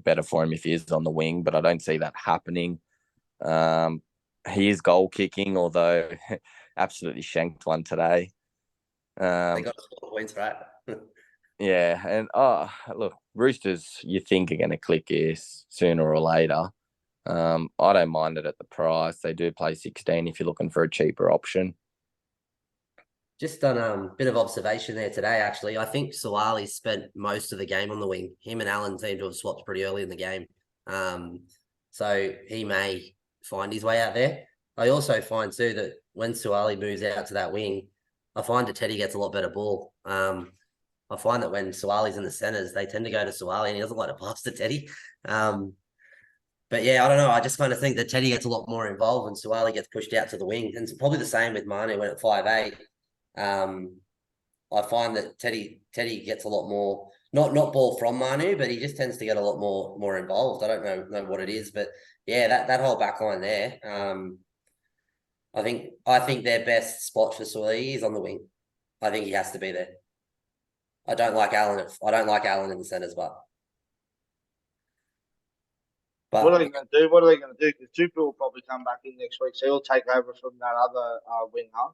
better for him if he is on the wing, but I don't see that happening. He is goal kicking, although absolutely shanked one today. They got 4 points, right? Yeah, and look, Roosters, you think are going to click here sooner or later. I don't mind it at the price. They do play 16 if you're looking for a cheaper option. Just done a bit of observation there today, actually. I think Suwali spent most of the game on the wing. Him and Allen seem to have swapped pretty early in the game. So he may find his way out there. I also find, too, that when Suwali moves out to that wing, I find that Teddy gets a lot better ball. I find that when Suwali's in the centres, they tend to go to Suwali and he doesn't like to pass to Teddy. But yeah, I don't know. I just kind of think that Teddy gets a lot more involved when Suwali gets pushed out to the wing. And it's probably the same with Manu when at 5'8". I find that Teddy gets a lot more, not ball from Manu, but he just tends to get a lot more involved. I don't know what it is, but yeah, that whole back line there. I think their best spot for Suwali is on the wing. I think he has to be there. I don't like Allen in the centres, but what are they going to do? What are they going to do? Because Tupou will probably come back in next week, so he'll take over from that other winger.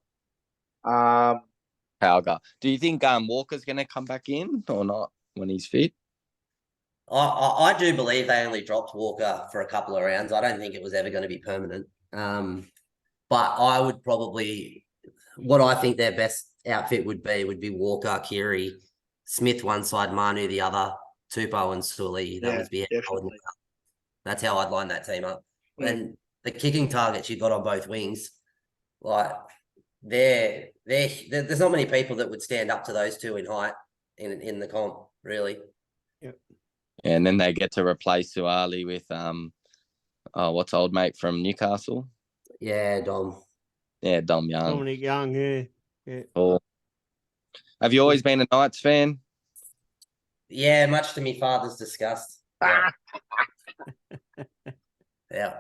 Palga. Do you think Walker's going to come back in or not when he's fit? I do believe they only dropped Walker for a couple of rounds. I don't think it was ever going to be permanent. But I would probably, what I think their best outfit would be Walker, Kiri, Smith one side, Manu the other, Tupou and Sully. That's how I'd line that team up. Yeah. And the kicking targets you got on both wings, like there's not many people that would stand up to those two in height in the comp, really. Yep. And then they get to replace Suwali with what's old mate from Newcastle? Yeah, Dom. Yeah, Dom Young. Dominic Young, yeah. Cool. Have you always been a Knights fan? Yeah, much to my father's disgust. Yeah. Yeah,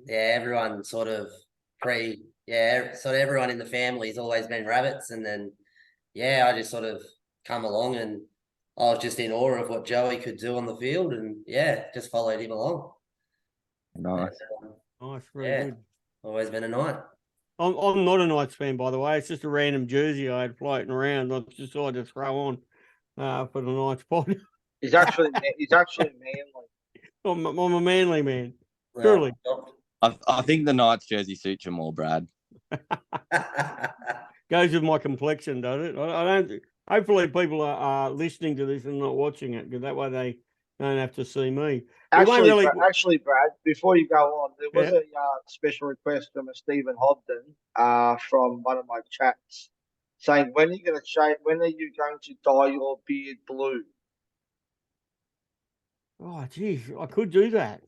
everyone sort of everyone in the family has always been Rabbits, and then I just sort of come along and I was just in awe of what Joey could do on the field, and just followed him along. Nice. Nice, very good. Always been a Knight. I'm not a Knights fan, by the way. It's just a random jersey I had floating around. I just decided to throw on for the Knights pod. He's actually manly. I'm a Manly man. Truly. I think the Knights jersey suits you more, Brad. Goes with my complexion, does it? I don't. Hopefully, people are listening to this and not watching it, because that way they don't have to see me. Actually, Brad, before you go on, there was a special request from a Stephen Hobden from one of my chats saying, when are you going to dye your beard blue? Oh, geez, I could do that.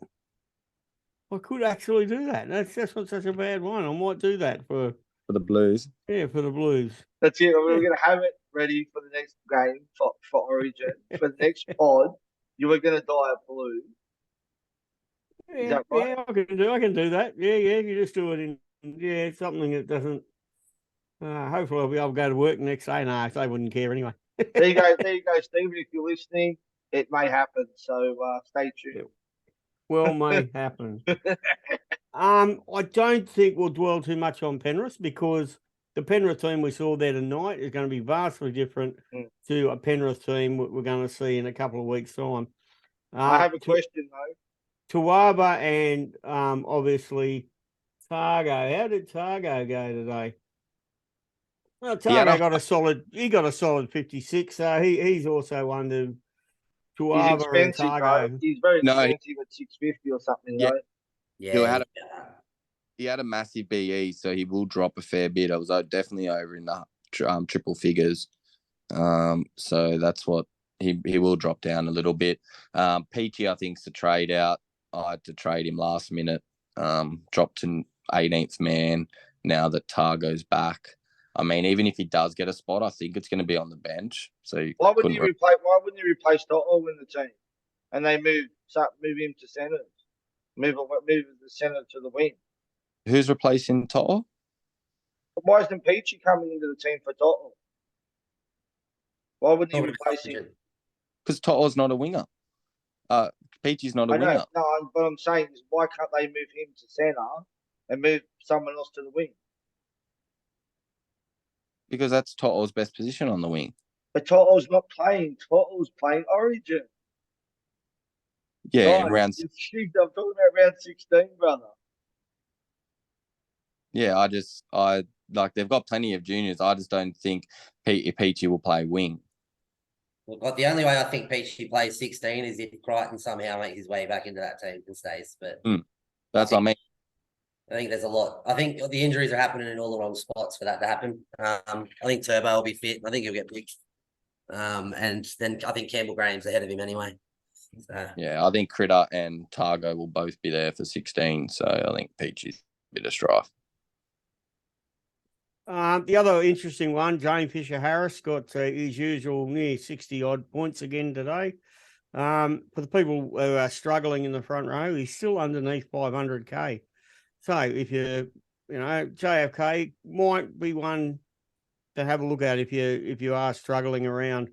I could actually do that. That's not such a bad one. I might do that for the Blues. Yeah, for the Blues. That's it. We're going to have it ready for the next game for Origin. For the next pod, you were going to dye it blue. Is that right? Yeah, I can do that. Yeah, you just do it in something that doesn't. Hopefully, I'll be able to go to work next day. No, they wouldn't care anyway. There you go, Stephen. If you're listening, it may happen. So stay tuned. Well, may happen. I don't think we'll dwell too much on Penrith, because the Penrith team we saw there tonight is going to be vastly different to a Penrith team we're going to see in a couple of weeks' time. I have a question though. Tuaba and obviously Targo. How did Targo go today? Well, He had Targo a- got a solid. He got a solid 56. So he's also under He's Tuava and expensive, bro. Targo. He's very No. expensive at 650 or something, Yeah. though. Yeah, he had a massive BE, so he will drop a fair bit. I was definitely over in the triple figures. So that's what he will drop down a little bit. Peachy, I think, is to trade out. I had to trade him last minute. Dropped to 18th man now that Targo's back. I mean, even if he does get a spot, I think it's going to be on the bench. So Why wouldn't you replace Toto in the team? And they move him to centre. Move the centre to the wing. Who's replacing Toto? But why isn't Peachy coming into the team for Toto? Why wouldn't you replace him? Because Toto's not a winger. Peachy's not a I know, winger. no, but I'm saying is why can't they move him to centre and move someone else to the wing? Because that's Toto's best position on the wing. But Toto's not playing. Toto's playing Origin. Yeah, Guys, round. I'm talking about round 16, brother. Yeah, I like they've got plenty of juniors. I just don't think Peachy will play wing. Well, the only way I think Peachy plays 16 is if Crichton somehow makes his way back into that team and stays. But That's what I mean. I think there's a lot. I think the injuries are happening in all the wrong spots for that to happen. I think Turbo will be fit. I think he'll get picked. And then I think Campbell Graham's ahead of him anyway. So. Yeah, I think Critter and Targo will both be there for 16. So I think Peachy's a bit of strife. The other interesting one, Jane Fisher Harris got his usual near 60 odd points again today. For the people who are struggling in the front row, he's still underneath 500k. So if JFK might be one to have a look at if you are struggling around.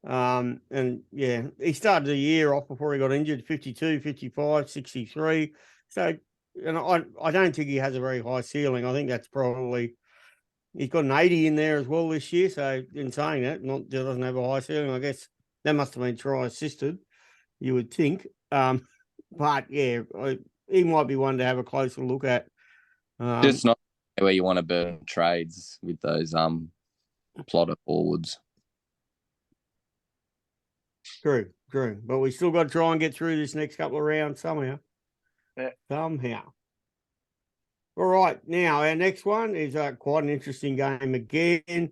And yeah, he started the year off before he got injured, 52, 55, 63. So, I don't think he has a very high ceiling. I think that's probably. He's got an 80 in there as well this year. So in saying that, doesn't have a high ceiling. I guess that must have been try assisted, you would think. But yeah, he might be one to have a closer look at. Just not where you want to burn trades with those plotter forwards. True. But we still got to try and get through this next couple of rounds somehow. Yeah. Somehow. All right, now our next one is quite an interesting game again.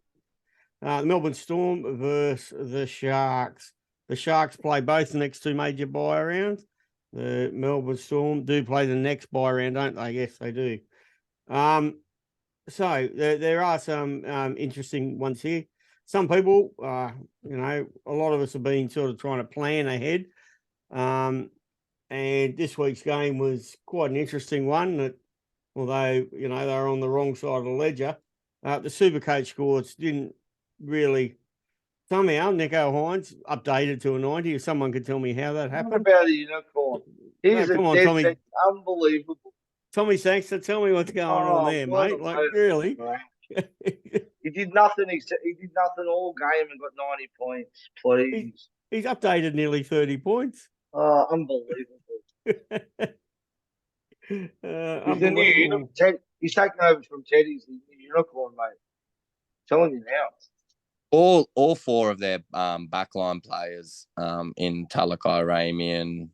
The Melbourne Storm versus the Sharks. The Sharks play both the next two major bye rounds. The Melbourne Storm do play the next bye round, don't they? Yes, they do. So there are some interesting ones here. Some people, a lot of us have been sort of trying to plan ahead. And this week's game was quite an interesting one that, although, they were on the wrong side of the ledger, the Supercoach scores didn't really. Somehow, Nico Hines updated to a 90. If someone could tell me how that What happened. about a unicorn? He's come a on, dead Tommy. set, unbelievable. Tommy Sangster, tell me what's going on there, mate. Like, really? He did nothing. He did nothing all game and got 90 points. Please. He's updated nearly 30 points. Oh, unbelievable. He's a new unicorn. He's taken over from Teddy's the new unicorn, mate. Telling you now. All four of their backline players in Talakai, Ramian,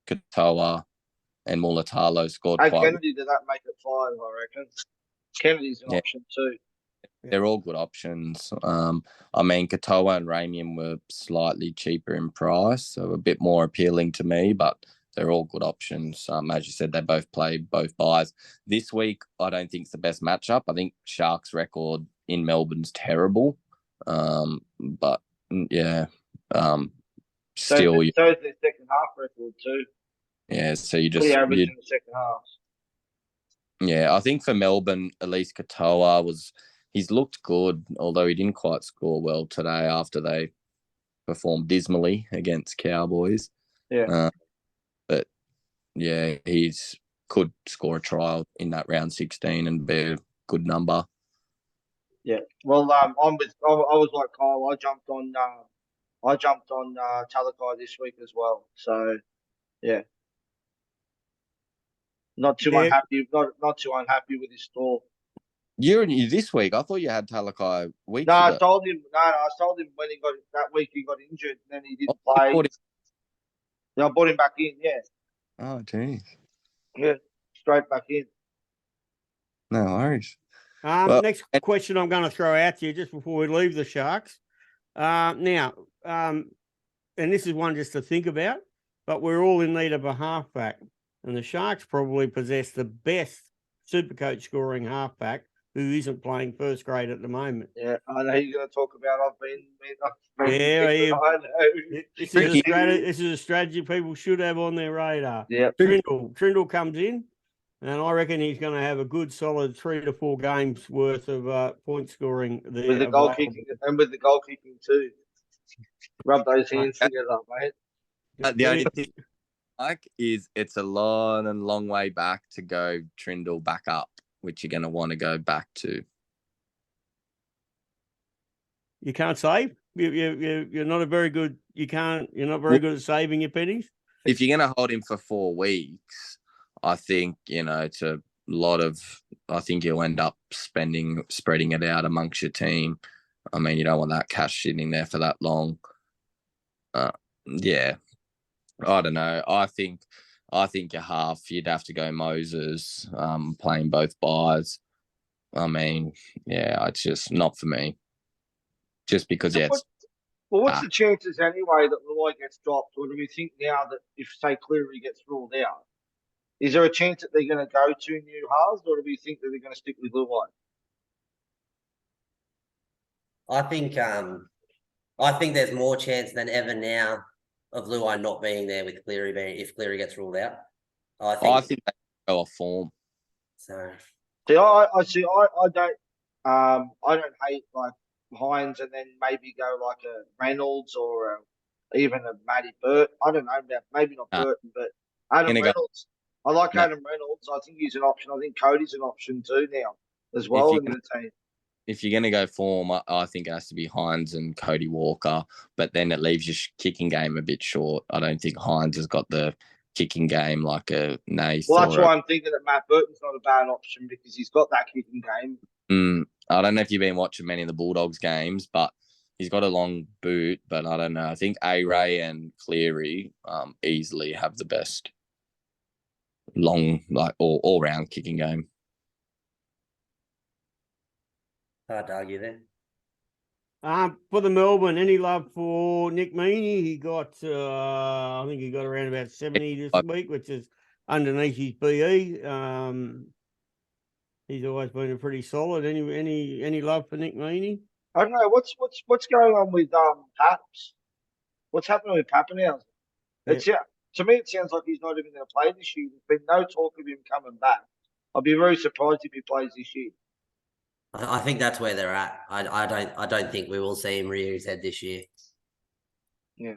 Katoa, and Mulatalo scored Hey, quite. Kennedy, did that make it 5? I reckon. Kennedy's an option too. They're all good options. I mean, Katoa and Ramian were slightly cheaper in price, so a bit more appealing to me, but they're all good options. As you said, they both play both buys. This week, I don't think it's the best matchup. I think Sharks' record in Melbourne's terrible. But yeah, still. So is their second half record too. Yeah, so you Pretty just. average in the second half. Yeah, I think for Melbourne, at least Katoa he's looked good, although he didn't quite score well today after they performed dismally against Cowboys. Yeah. But yeah, he's could score a try in that round 16 and be a good number. Yeah. Well, I was like Kyle. I jumped on Talakai this week as well. So yeah. Not too Yeah. unhappy. Not too unhappy with his store. You this week. I thought you had Talakai weeks No, I ago. sold him. No, I sold him when he got that week. He got injured, and then he didn't Oh, you play. bought him- Yeah, I bought him back in. Yeah, Oh, geez. yeah, straight back in. No worries. Well, Next question I'm going to throw out to you just before we leave the Sharks. Now, and this is one just to think about, but we're all in need of a halfback, and the Sharks probably possess the best Supercoach scoring halfback who isn't playing first grade at the moment. Yeah, I know you're going to talk about. I've been Yeah, yeah. I know. This is a strategy. This is a strategy people should have on their radar. Yeah, Trindle comes in, and I reckon he's going to have a good, solid 3 to 4 games worth of point scoring there. with the goal available. kicking and with the goal kicking too. Rub those hands together, mate. the only thing I like is it's a long way back to go Trindle back up, which you're going to want to go back to. You can't save. You're not a very good. You're not very good at saving your pennies. If you're going to hold him for 4 weeks, I think, it's a lot of, I think you'll end up spreading it out amongst your team. I mean, you don't want that cash sitting there for that long. Yeah, I don't know. I think your half, you'd have to go Moses, playing both buys. I mean, yeah, it's just not for me. Just because, yeah, What's the chances anyway that Luai gets dropped, or do we think now that if say Cleary gets ruled out, is there a chance that they're going to go to new halves, or do we think that they're going to stick with Luai? I think there's more chance than ever now of Luai not being there with Cleary if Cleary gets ruled out. I think they go off form. so. See, I don't hate like Hines and then maybe go like a Reynolds or even a Matty Burt. I don't know about maybe not Burton, but Adam Reynolds. I like Adam Reynolds. I think he's an option. I think Cody's an option too now as well in the team. If you're going to go form, I think it has to be Hines and Cody Walker, but then it leaves your kicking game a bit short. I don't think Hines has got the kicking game like a Nath. Well, that's why I'm thinking that Matt Burton's not a bad option because he's got that kicking game. I don't know if you've been watching many of the Bulldogs games, but he's got a long boot, but I don't know. I think A-Ray and Cleary easily have the best long, like all-round kicking game. Hard to argue there. For the Melbourne, any love for Nick Meaney? He got, I think he got around about 70 this week, which is underneath his BE. He's always been a pretty solid. Any love for Nick Meaney? I don't know what's going on with Paps. What's happening with Pappenhausen? It's to me it sounds like he's not even going to play this year. There's been no talk of him coming back. I'll be very surprised if he plays this year. I think that's where they're at. I don't think we will see him rear his head this year. Yeah.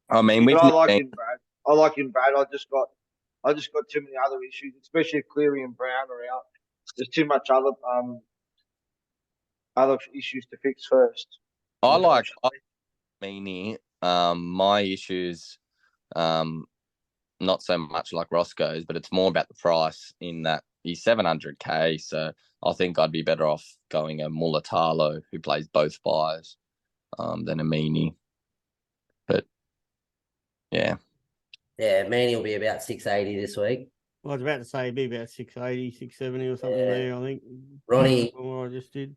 I mean, I like him, Brad. I just got too many other issues, especially if Cleary and Brown are out. There's too much other issues to fix first. I like Meaney. My issues, not so much like Roscoe's, but it's more about the price in that he's $700K. So I think I'd be better off going a Mulatalo who plays both buys than a Meaney. But yeah. Yeah, Meaney will be about 680 this week. Well, I was about to say it'd be about 680, 670 or something there, I think. Ronnie, I just did.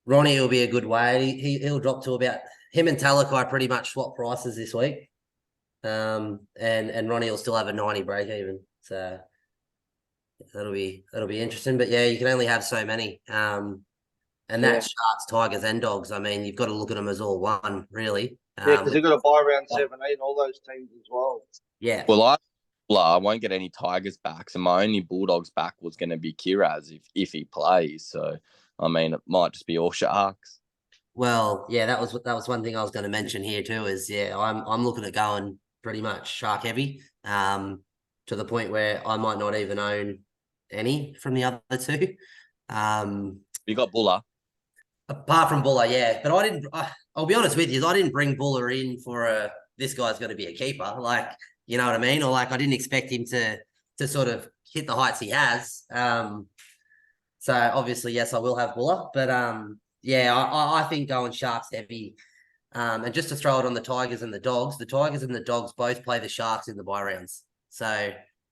Ronnie will be a good way. He'll drop to about him and Talakai pretty much swap prices this week. And Ronnie will still have a 90 break even. So that'll be interesting. But yeah, you can only have so many. And that's Sharks, Tigers, and Dogs. I mean, you've got to look at them as all one, really. Yeah, because they've got to buy around 17, all those teams as well. Yeah. Well, I won't get any Tigers back, so my only Bulldogs back was going to be Kiraz if he plays. So, I mean, it might just be all Sharks. Well, yeah, that was one thing I was going to mention here too. Is I'm looking at going pretty much Shark heavy, to the point where I might not even own any from the other two. You got Buller. Apart from Buller, yeah, but I didn't. I'll be honest with you, I didn't bring Buller in for this guy's going to be a keeper. Like, you know what I mean? Or like, I didn't expect him to to sort of hit the heights he has. So obviously, yes, I will have Buller, but yeah, I think going Sharks heavy. And just to throw it on the Tigers and the Dogs both play the Sharks in the bye rounds. So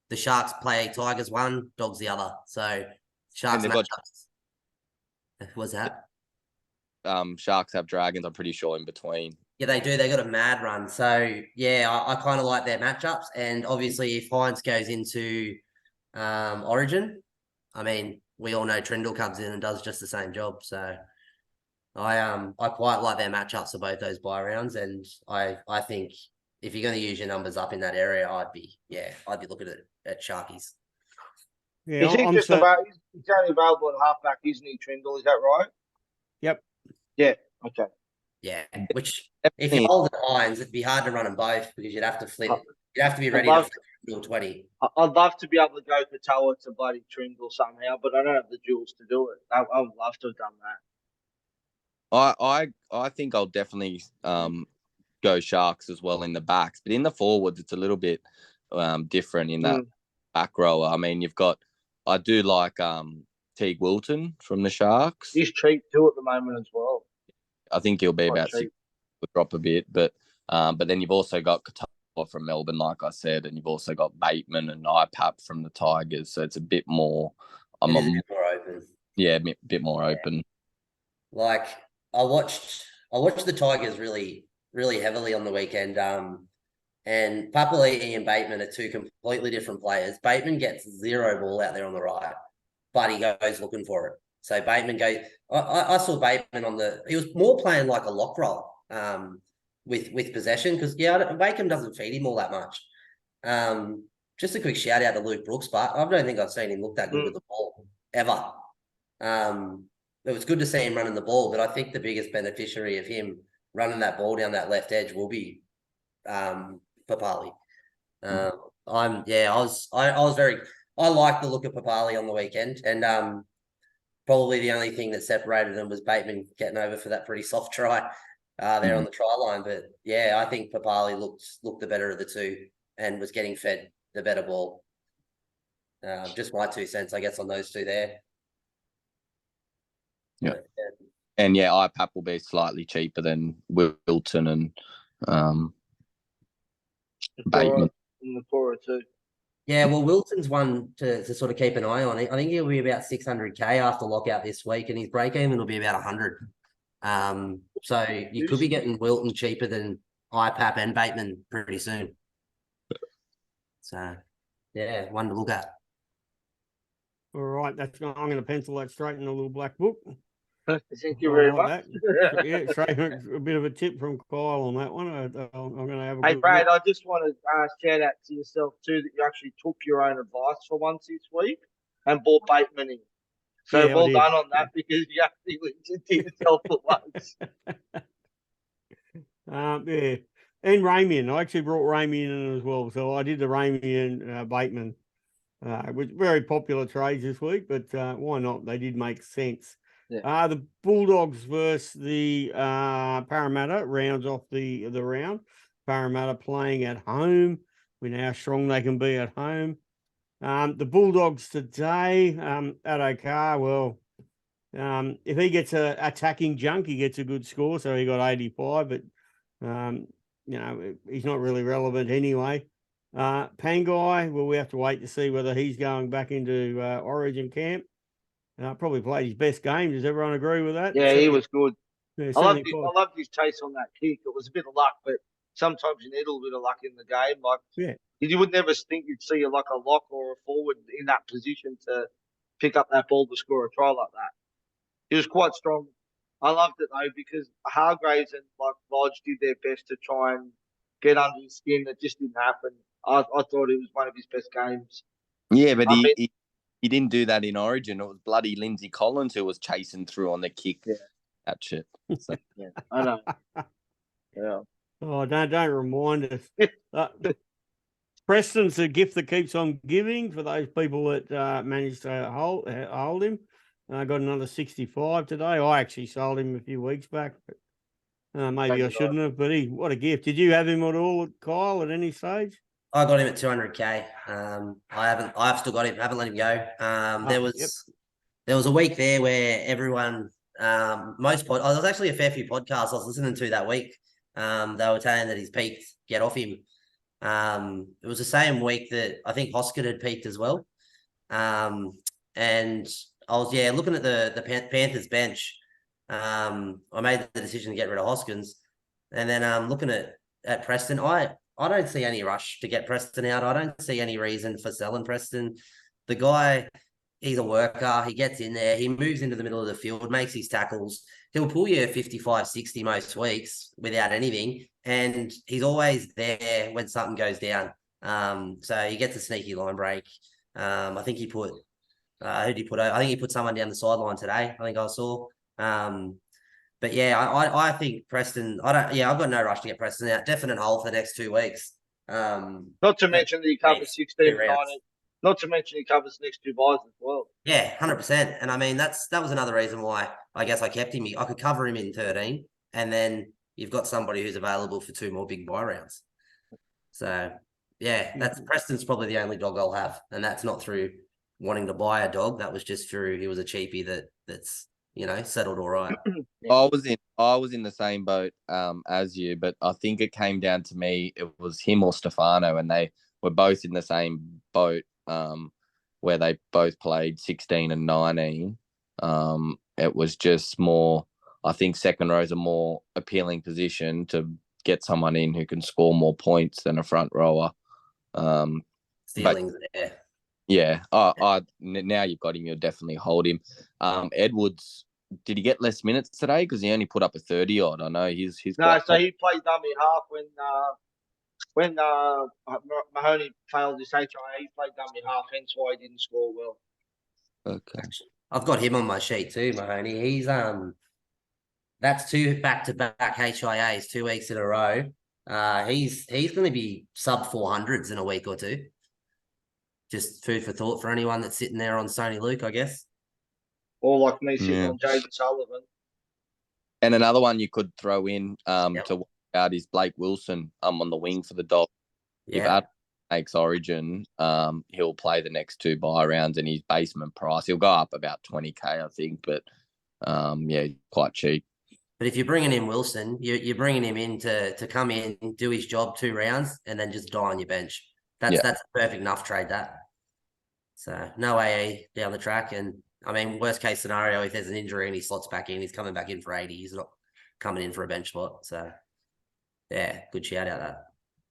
the Sharks play Tigers one, Dogs the other. So Sharks they've got- matchups. What's that? Sharks have Dragons, I'm pretty sure, in between. Yeah, they do. They got a mad run. So yeah, I kind of like their matchups. And obviously, if Hines goes into Origin, I mean, we all know Trindle comes in and does just the same job. So I quite like their matchups for both those bye rounds, and I think if you're going to use your numbers up in that area, I'd be looking at Sharkies. Yeah, Is he I'm just so, about? He's only available at halfback, isn't he, Trindle? Is that right? Yep. Yeah. Okay. Yeah, which if you hold the Hines, it'd be hard to run them both because you'd have to flip. You'd have to be ready to flip Trindle 20. I'd love to be able to go Katoa to bloody Trindle somehow, but I don't have the jewels to do it. I would love to have done that. I think I'll definitely go Sharks as well in the backs, but in the forwards it's a little bit different in that back rower. I mean, I do like Teague Wilton from the Sharks. He's cheap too at the moment as well. I think he'll be Quite about cheap. 6, will drop a bit, but then you've also got Katoa from Melbourne, like I said, and you've also got Bateman and IPAP from the Tigers, so it's a bit more. It is a bit more open. Yeah, a bit more open. Like I watched the Tigers really, really heavily on the weekend. And Papali'i and Bateman are two completely different players. Bateman gets zero ball out there on the right, but he goes looking for it. So Bateman goes. I saw Bateman he was more playing like a lock roll with possession because Bateman doesn't feed him all that much. Just a quick shout out to Luke Brooks, but I don't think I've seen him look that good with the ball ever. It was good to see him running the ball, but I think the biggest beneficiary of him running that ball down that left edge will be Papali. I like the look of Papali on the weekend, and probably the only thing that separated them was Bateman getting over for that pretty soft try there on the try line. But yeah, I think Papali looked the better of the two and was getting fed the better ball. Just my 2 cents, I guess, on those two there. Yeah. And yeah, IPAP will be slightly cheaper than Wilton and Bateman. In the Cora too. Yeah, well, Wilton's one to sort of keep an eye on. I think he'll be about 600K after lockout this week, and his break even will be about 100. So you could be getting Wilton cheaper than IPAP and Bateman pretty soon. So yeah, one to look at. all right. I'm going to pencil that straight in the little black book. Thank you very much. Yeah, straight a bit of a tip from Kyle on that one. I'm going to have a Hey, good Brad, look. I just want to shout out to yourself too that you actually took your own advice for once this week and bought Bateman in. So Yeah, I well did. done on that because you actually listened to yourself for once. Yeah. And Ramian. I actually brought Ramian in as well. So I did the Ramian Bateman. It was very popular trades this week, but why not? They did make sense. Yeah. The Bulldogs versus the Parramatta rounds off the round. Parramatta playing at home. We know how strong they can be at home. The Bulldogs today, at Okar, well, if he gets a attacking junk, he gets a good score. So he got 85, but, he's not really relevant anyway. Pangai, well, we have to wait to see whether he's going back into Origin camp. Probably played his best game. Does everyone agree with that? Yeah, he was good. Yeah, I loved 75. his chase on that kick. It was a bit of luck, but sometimes you need a little bit of luck in the game. Like, Yeah. you would never think you'd see like a lock or a forward in that position to pick up that ball to score a try like that. He was quite strong. I loved it though because Hargraves and like Lodge did their best to try and get under his skin. It just didn't happen. I thought it was one of his best games. Yeah, but he didn't do that in Origin. It was bloody Lindsay Collins who was chasing through on the kick. Yeah. That shit. So. Yeah, I know. Yeah. Oh, don't remind us. Preston's a gift that keeps on giving for those people that managed to hold him. I got another 65 today. I actually sold him a few weeks back. But, maybe I shouldn't have, but what a gift. Did you have him at all, Kyle, at any stage? I got him at 200k. I've still got him. Haven't let him go. There was Yep. there was a week there where everyone, there was actually a fair few podcasts I was listening to that week. They were saying that he's peaked. Get off him. It was the same week that I think Hoskett had peaked as well. And I was looking at the Panthers bench. I made the decision to get rid of Hoskins, and then looking at Preston, I don't see any rush to get Preston out. I don't see any reason for selling Preston. The guy, he's a worker. He gets in there. He moves into the middle of the field, makes his tackles. He'll pull you 55, 60 most weeks without anything. And he's always there when something goes down. So he gets a sneaky line break. I think he put, who did he put? I think he put someone down the sideline today. I think I saw. But yeah, I think Preston, I've got no rush to get Preston out. Definite hole for the next 2 weeks. Not to mention that he covers 16 and 19. Not to mention he covers the next 2 buys as well. Yeah, 100%. And I mean, that was another reason why I guess I kept him. I could cover him in 13, and then you've got somebody who's available for 2 more big buy rounds. So yeah, that's Preston's probably the only dog I'll have, and that's not through wanting to buy a dog. That was just through he was a cheapie that's settled all right. I was in the same boat as you, but I think it came down to me. It was him or Stefano, and they were both in the same boat. Where they both played 16 and 19. It was just more, I think second row is a more appealing position to get someone in who can score more points than a front rower. Stealing's there. Yeah, now you've got him, you'll definitely hold him. Edwards, did he get less minutes today? Because he only put up a 30 odd. I know he's No, so he played dummy half when Mahoney failed his HIA. He played dummy half, hence why he didn't score well. okay. I've got him on my sheet too, Mahoney. He's that's 2 back-to-back HIAs 2 weeks in a row. He's going to be sub 400s in a week or two. Just food for thought for anyone that's sitting there on Sony Luke, I guess. Or like me sitting on Jaden Sullivan. And another one you could throw in to work out is Blake Wilson on the wing for the Dogs. Yeah. If Adam makes Origin, he'll play the next 2 buy rounds, and his basement price, he'll go up about 20k, I think, but quite cheap. But if you're bringing in Wilson, you're bringing him in to come in, do his job 2 rounds, and then just die on your bench. That's a perfect enough trade, that. So no AE down the track, and I mean, worst case scenario, if there's an injury and he slots back in, he's coming back in for 80. He's not coming in for a bench spot. So yeah, good shout out that.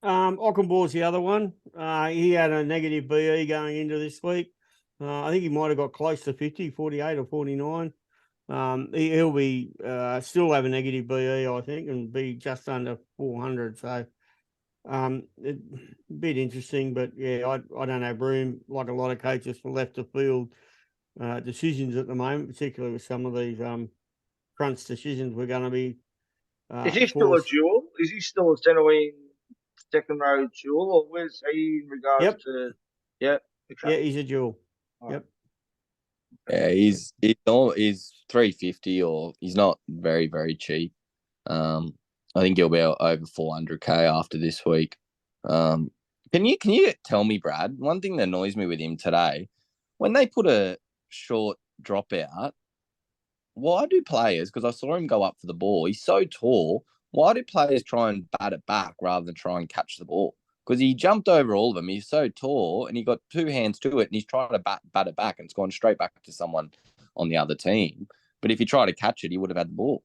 Ockenball's the other one. He had a negative BE going into this week. I think he might have got close to 50, 48 or 49. He'll be still have a negative BE, I think, and be just under 400. So a bit interesting, but yeah, I don't have room like a lot of coaches for left of field decisions at the moment, particularly with some of these crunch decisions we're going to be. Is he still a duel? Is he still a centre wing second row duel, or where's he in regards to? Yeah, okay. Yeah, he's a duel. Right. Yep. Yeah, he's 350, or he's not very, very cheap. I think he'll be over 400k after this week. Can you tell me, Brad, one thing that annoys me with him today, when they put a short dropout, why do players, because I saw him go up for the ball, he's so tall, why do players try and bat it back rather than try and catch the ball? Because he jumped over all of them. He's so tall, and he got 2 hands to it, and he's trying to bat it back, and it's gone straight back to someone on the other team. But if he tried to catch it, he would have had the ball.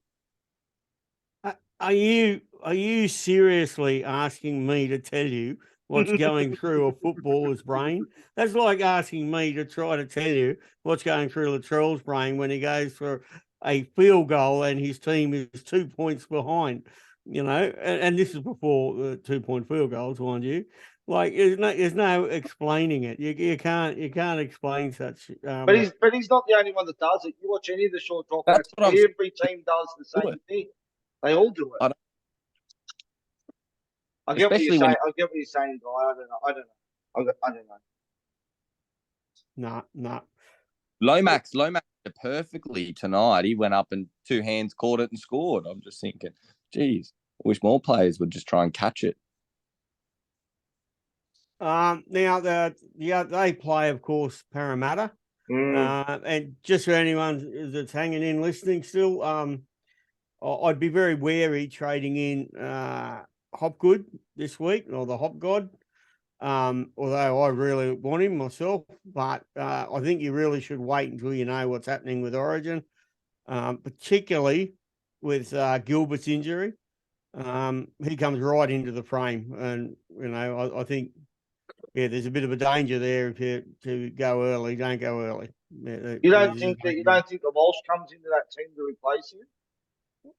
Are you seriously asking me to tell you what's going through a footballer's brain? That's like asking me to try to tell you what's going through Latrell's brain when he goes for a field goal and his team is 2 points behind. And this is before the 2-point field goals, mind you. Like there's no explaining it. You can't explain such. But he's not the only one that does it. You watch any of the short dropouts, every team does the same thing. They all do it. I get what you're saying. I get what you're saying, guy. I don't know. No. Lomax did perfectly tonight. He went up and 2 hands caught it and scored. I'm just thinking, geez, I wish more players would just try and catch it. Now they play, of course, Parramatta. And just for anyone that's hanging in listening still, I'd be very wary trading in Hopgood this week, or the Hop God. Although I really want him myself, but I think you really should wait until you know what's happening with Origin, particularly with Gilbert's injury. He comes right into the frame, and I think there's a bit of a danger there if you to go early. Don't go early. You don't think the Walsh comes into that team to replace him?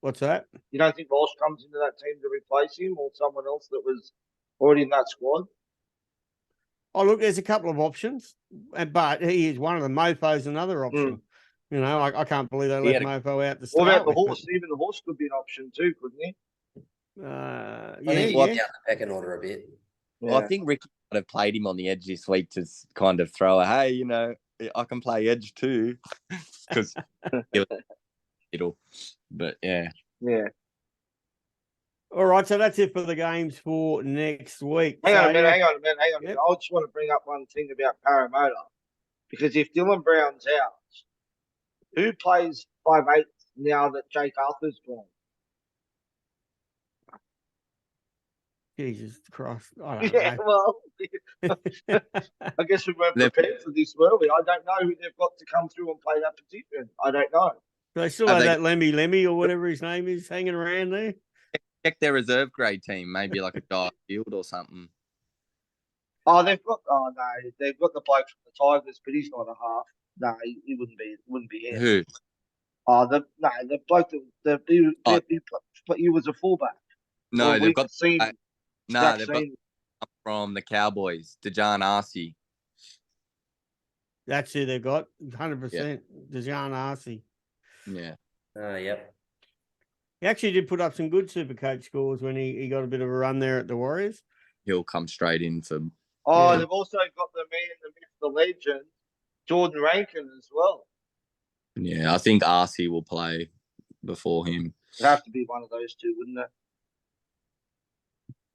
What's that? You don't think Walsh comes into that team to replace him, or someone else that was already in that squad? Oh, look, there's a couple of options, but he is one of the Mofo's another option. I can't believe they let Mofo out to start. What about the Horse? Even the Horse could be an option too, couldn't he? I think he's down the pecking order a bit. Well, I think Ricky might have played him on the edge this week to kind of throw a, hey, I can play edge too. Because but yeah. Yeah. All right, so that's it for the games for next week. Hang on a minute. I just want to bring up one thing about Parramatta. Because if Dylan Brown's out, who plays 5'8" now that Jake Arthur's gone? Jesus Christ. I don't know. Well, I guess we weren't prepared for this, were we? I don't know who they've got to come through and play that position. I don't know. They still have that Lemmy or whatever his name is hanging around there. Check their reserve grade team, maybe like a Guy Field or something. Oh, they've got the bloke from the Tigers, but he's not a half. No, he wouldn't be him. Who? Oh, the bloke he was a fullback. No, well, they've got they've got from the Cowboys, Dejan Arce. That's who they've got, 100%. Dejan Arce. Yeah. Yep. He actually did put up some good Supercoach scores when he got a bit of a run there at the Warriors. He'll come straight in for. Oh, they've also got the man, the myth, the legend, Jordan Rankin as well. Yeah, I think Arce will play before him. It'd have to be one of those two, wouldn't it?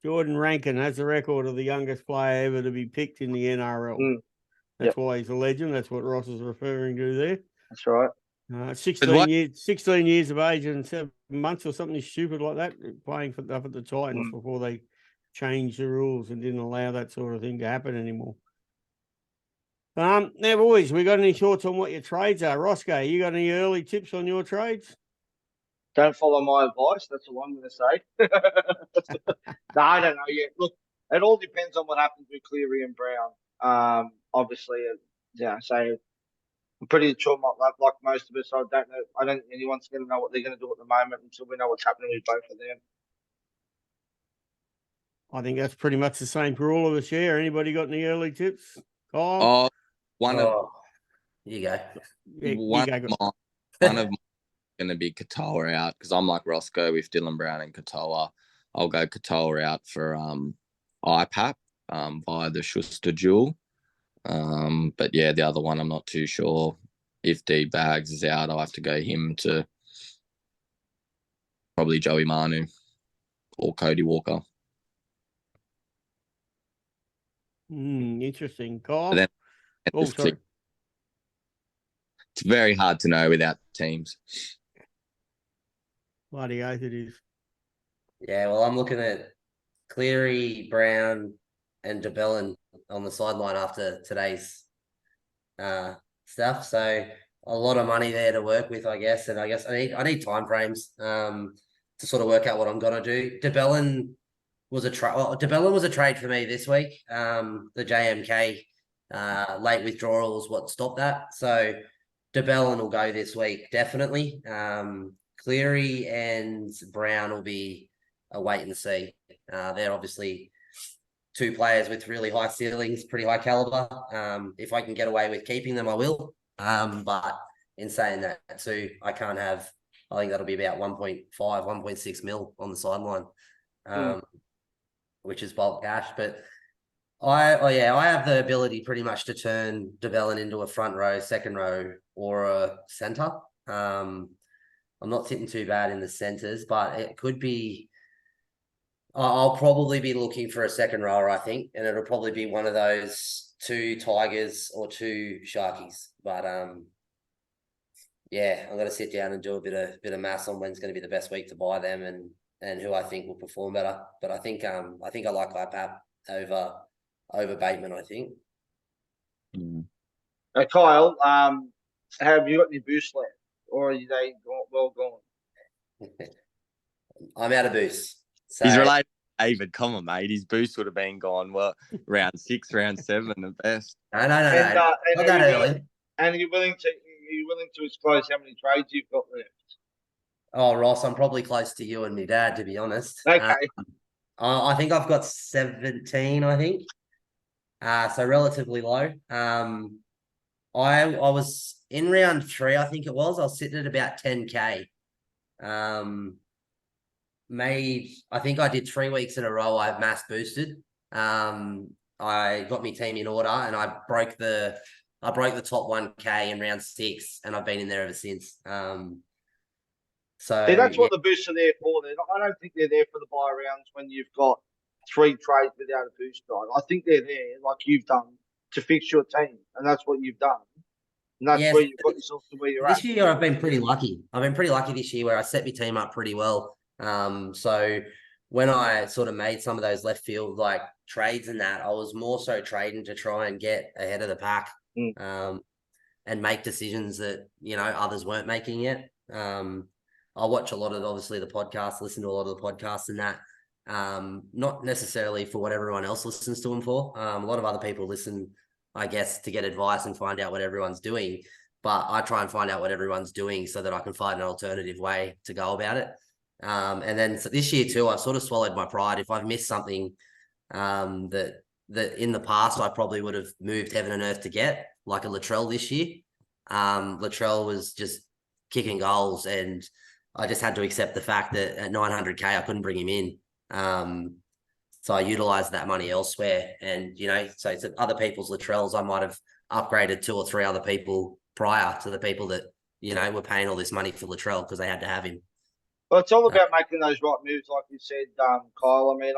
Jordan Rankin has the record of the youngest player ever to be picked in the NRL. That's why he's a legend. That's what Ross is referring to there. That's right. 16 years of age and 7 months or something stupid like that, playing up at the Titans before they changed the rules and didn't allow that sort of thing to happen anymore. Now, boys, we got any thoughts on what your trades are? Roscoe, you got any early tips on your trades? Don't follow my advice. That's all I'm going to say. No, I don't know yet. Look, it all depends on what happens with Cleary and Brown. Obviously, so I'm pretty sure, like most of us, I don't know. I don't think anyone's going to know what they're going to do at the moment until we know what's happening with both of them. I think that's pretty much the same for all of us here. Anybody got any early tips? Kyle? Oh, you go. One of mine going to be Katoa out because I'm like Roscoe with Dylan Brown and Katoa. I'll go Katoa out for IPAP via the Schuster duel. But yeah, the other one I'm not too sure. If D Bags is out, I'll have to go him to probably Joey Manu or Cody Walker. Interesting. Kyle? It's very hard to know without teams. Bloody oath it is. Yeah, well, I'm looking at Cleary, Brown, and DeBellin on the sideline after today's stuff. So a lot of money there to work with, I guess. And I guess I need time frames to sort of work out what I'm gonna do. DeBellin was a trade for me this week. The JMK late withdrawal was what stopped that. So DeBellin will go this week, definitely. Cleary and Brown will be a wait and see. They're obviously two players with really high ceilings, pretty high caliber. If I can get away with keeping them, I will. But in saying that too, I can't have, I think that'll be about 1.5, 1.6 mil on the sideline, which is bulk cash. But I have the ability pretty much to turn DeBellin into a front row, second row, or a centre. I'm not sitting too bad in the centres, but it could be I'll probably be looking for a second rower, I think, and it'll probably be one of those 2 Tigers or 2 Sharkies. But yeah, I'm gonna sit down and do a bit of maths on when's going to be the best week to buy them and who I think will perform better. But I think I like IPAP over Bateman, I think. Kyle, have you got any boost left, or are they well gone? I'm out of boost. So, He's related to David. Come on, mate. His boost would have been gone, round 6, round 7 at best. no. And, Not that early. And are you willing to disclose how many trades you've got left? Oh, Ross, I'm probably close to you and my dad, to be honest. Okay. I think I've got 17, I think. So relatively low. I was in round 3, I think it was. I was sitting at about 10K. I think I did 3 weeks in a row. I mass boosted. I got my team in order and I broke the top 1K in round 6 and I've been in there ever since. So See, that's what the boosts are there for. I don't think they're there for the buy rounds when you've got 3 trades without a boost drive. I think they're there, like you've done, to fix your team, and that's what you've done. And that's where you've got yourself to where you're at. This year, I've been pretty lucky. I've been pretty lucky this year where I set my team up pretty well. So when I sort of made some of those left field like trades and that, I was more so trading to try and get ahead of the pack, and make decisions that others weren't making yet. I watch a lot of obviously the podcasts, listen to a lot of the podcasts and that. Not necessarily for what everyone else listens to them for. A lot of other people listen, I guess, to get advice and find out what everyone's doing. But I try and find out what everyone's doing so that I can find an alternative way to go about it. And then so this year too, I've sort of swallowed my pride. If I've missed something that in the past I probably would have moved heaven and earth to get, like a Latrell this year. Latrell was just kicking goals and I just had to accept the fact that at 900K I couldn't bring him in. So I utilized that money elsewhere. And, so it's other people's Latrells. I might have upgraded 2 or 3 other people prior to the people that, were paying all this money for Latrell because they had to have him. Well, it's all about making those right moves, like you said, Kyle. I mean,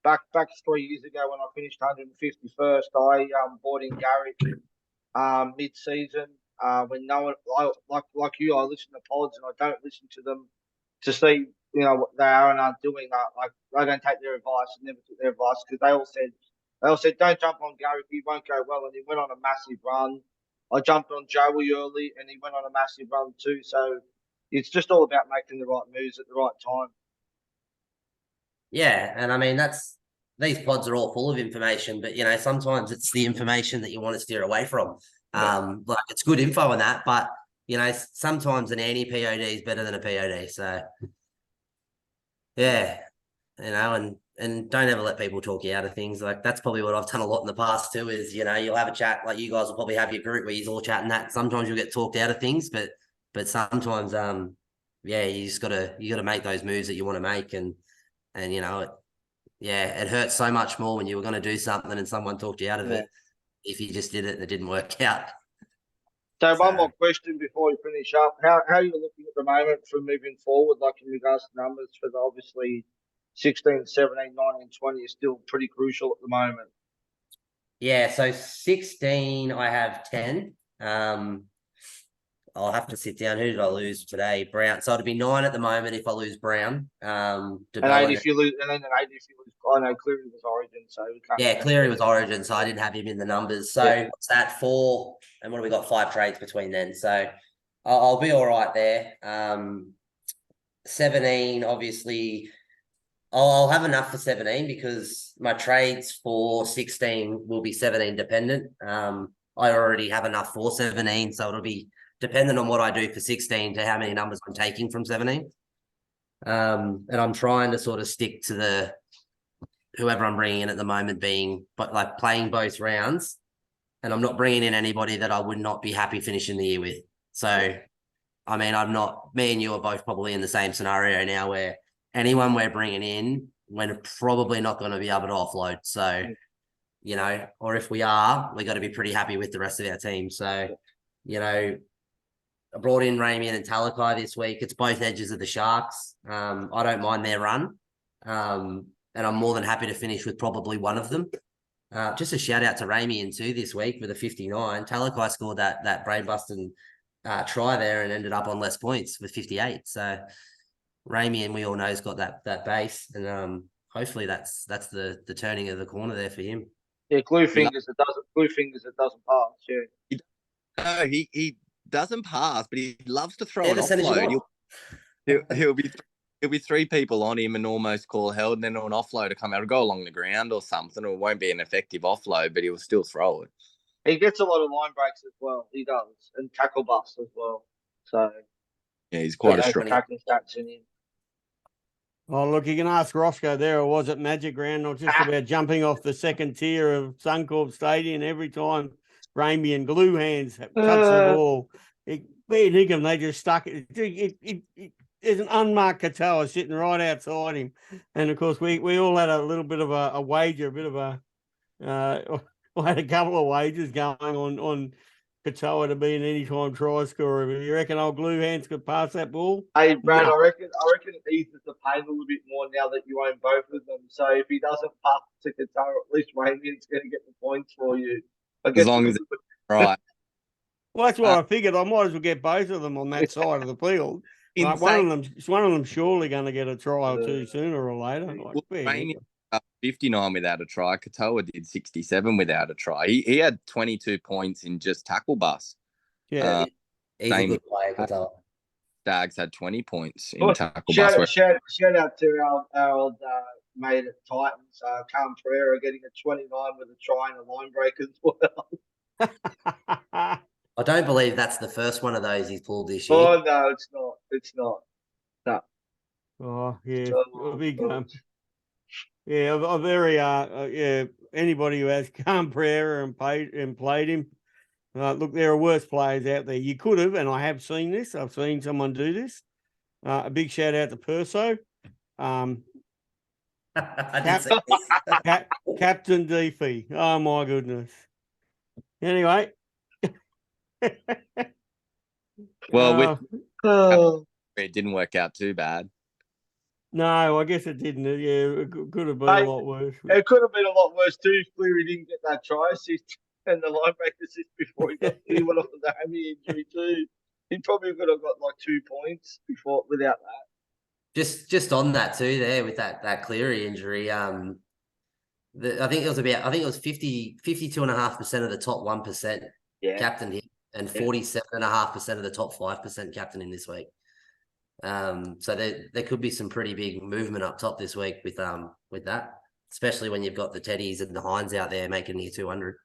back 3 years ago when I finished 151st, I bought in Garrick mid-season. When no one like you, I listen to pods and I don't listen to them to see what they are and aren't doing. Like I don't take their advice and never took their advice because they all said don't jump on Garrick, he won't go well, and he went on a massive run. I jumped on Joey early and he went on a massive run too. So it's just all about making the right moves at the right time. Yeah, and I mean these pods are all full of information, but sometimes it's the information that you want to steer away from. Like it's good info on that, but sometimes an anti-POD is better than a POD. So yeah, and don't ever let people talk you out of things. Like that's probably what I've done a lot in the past too, is you'll have a chat, like you guys will probably have your group where you're all chatting that. Sometimes you'll get talked out of things, but sometimes you gotta make those moves that you want to make and it hurts so much more when you were going to do something and someone talked you out of it if you just did it and it didn't work out. So one more question before we finish up. How are you looking at the moment for moving forward, like in regards to numbers for the obviously 16, 17, 19, 20 is still pretty crucial at the moment? Yeah, so 16, I have 10. I'll have to sit down. Who did I lose today? Brown. So it'd be 9 at the moment if I lose Brown. And 8 if you lose, and then an 8 if you lose. I know Cleary was Origin, so we can't. Yeah, Cleary was Origin, so I didn't have him in the numbers. So what's that? 4, and what have we got? 5 trades between then. So I'll be all right there. 17, obviously, I'll have enough for 17 because my trades for 16 will be 17 dependent. I already have enough for 17, so it'll be dependent on what I do for 16 to how many numbers I'm taking from 17. And I'm trying to sort of stick to whoever I'm bringing in at the moment playing both rounds. And I'm not bringing in anybody that I would not be happy finishing the year with. So, I mean, me and you are both probably in the same scenario now where anyone we're bringing in, we're probably not going to be able to offload. So, or if we are, we got to be pretty happy with the rest of our team. So, I brought in Ramian and Talakai this week. It's both edges of the Sharks. I don't mind their run. and I'm more than happy to finish with probably one of them. Just a shout out to Ramian too this week with a 59. Talakai scored that brain busting try there and ended up on less points with 58. So Ramian, we all know, has got that base, and hopefully that's the turning of the corner there for him. Yeah, glue fingers. It doesn't pass. Yeah. No, he doesn't pass, but he loves to throw Never an said it's offload. wrong. He'll be three people on him and almost call held, and then an offload to come out, or go along the ground or something. Or it won't be an effective offload, but he will still throw it. He gets a lot of line breaks as well. He does, and tackle busts as well. So Yeah, he's quite a strong. tackling stats in him. Oh, look, you can ask Roscoe there, or was it Magic Round, not just about jumping off the second tier of Suncorp Stadium every time Ramey and Glue Hands touch the ball. Fair dinkum, they just stuck it. There's an unmarked Katoa sitting right outside him. And, of course, we all had a little bit of a wager, a bit of a I had a couple of wagers going on Katoa to be an anytime try scorer. You reckon old Glue Hands could pass that ball? Hey, Brad, No. I reckon it eases the pain a little bit more now that you own both of them. So if he doesn't pass to Katoa, at least Ramian's going to get the points for you. I guess As long as it's right. Well, that's what I figured. I might as well get both of them on that side of the field. Like one of them surely going to get a try or two sooner or later. Like, Ramey 59 without a try. Katoa did 67 without a try. He had 22 points in just tackle bus. Yeah. He's a good player, Katoa. Stags had 20 points in tackle bus. Shout out to our old mate at Titans, Cam Pereira, getting a 29 with a try and a line break as well. I don't believe that's the first one of those he's pulled this year. Oh, no, it's not. It's not. No. Oh, yeah. So, Big yeah, a very anybody who has Cam Pereira and played him. Look, there are worse players out there. You could have, and I have seen this. I've seen someone do this. A big shout out to Perso. Captain Deefy. Oh my goodness. Anyway. Well, it didn't work out too bad. No, I guess it didn't. Yeah, it could have been a lot worse. It could have been a lot worse too if Cleary didn't get that try assist and the line break assist before he went off with the hammy injury too. He probably could have got like 2 points without that. Just on that too, there with that Cleary injury, I think it was 52.5% of the top 1% captain him, and 47.5% of the top 5% captain in this week. So there could be some pretty big movement up top this week with that, especially when you've got the Teddies and the Hines out there making near 200.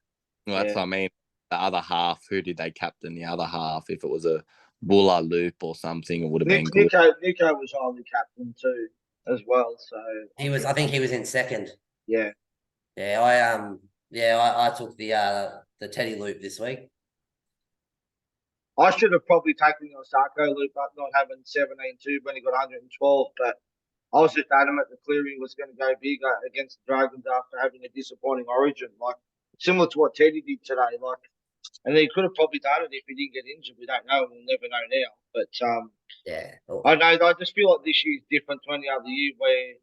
Well, that's what I mean. The other half, who did they captain the other half? If it was a Buller Loop or something, it would have been good. Nico was highly captain too, as well. So I think he was in second. Yeah. I took the Teddy Loop this week. I should have probably taken the Osako loop up, not having 17-2 when he got 112. But I was just adamant that Cleary was going to go bigger against the Dragons after having a disappointing origin, like similar to what Teddy did today. Like, and he could have probably done it if he didn't get injured. We don't know. We'll never know now. But I know. I just feel like this year's different to any other year where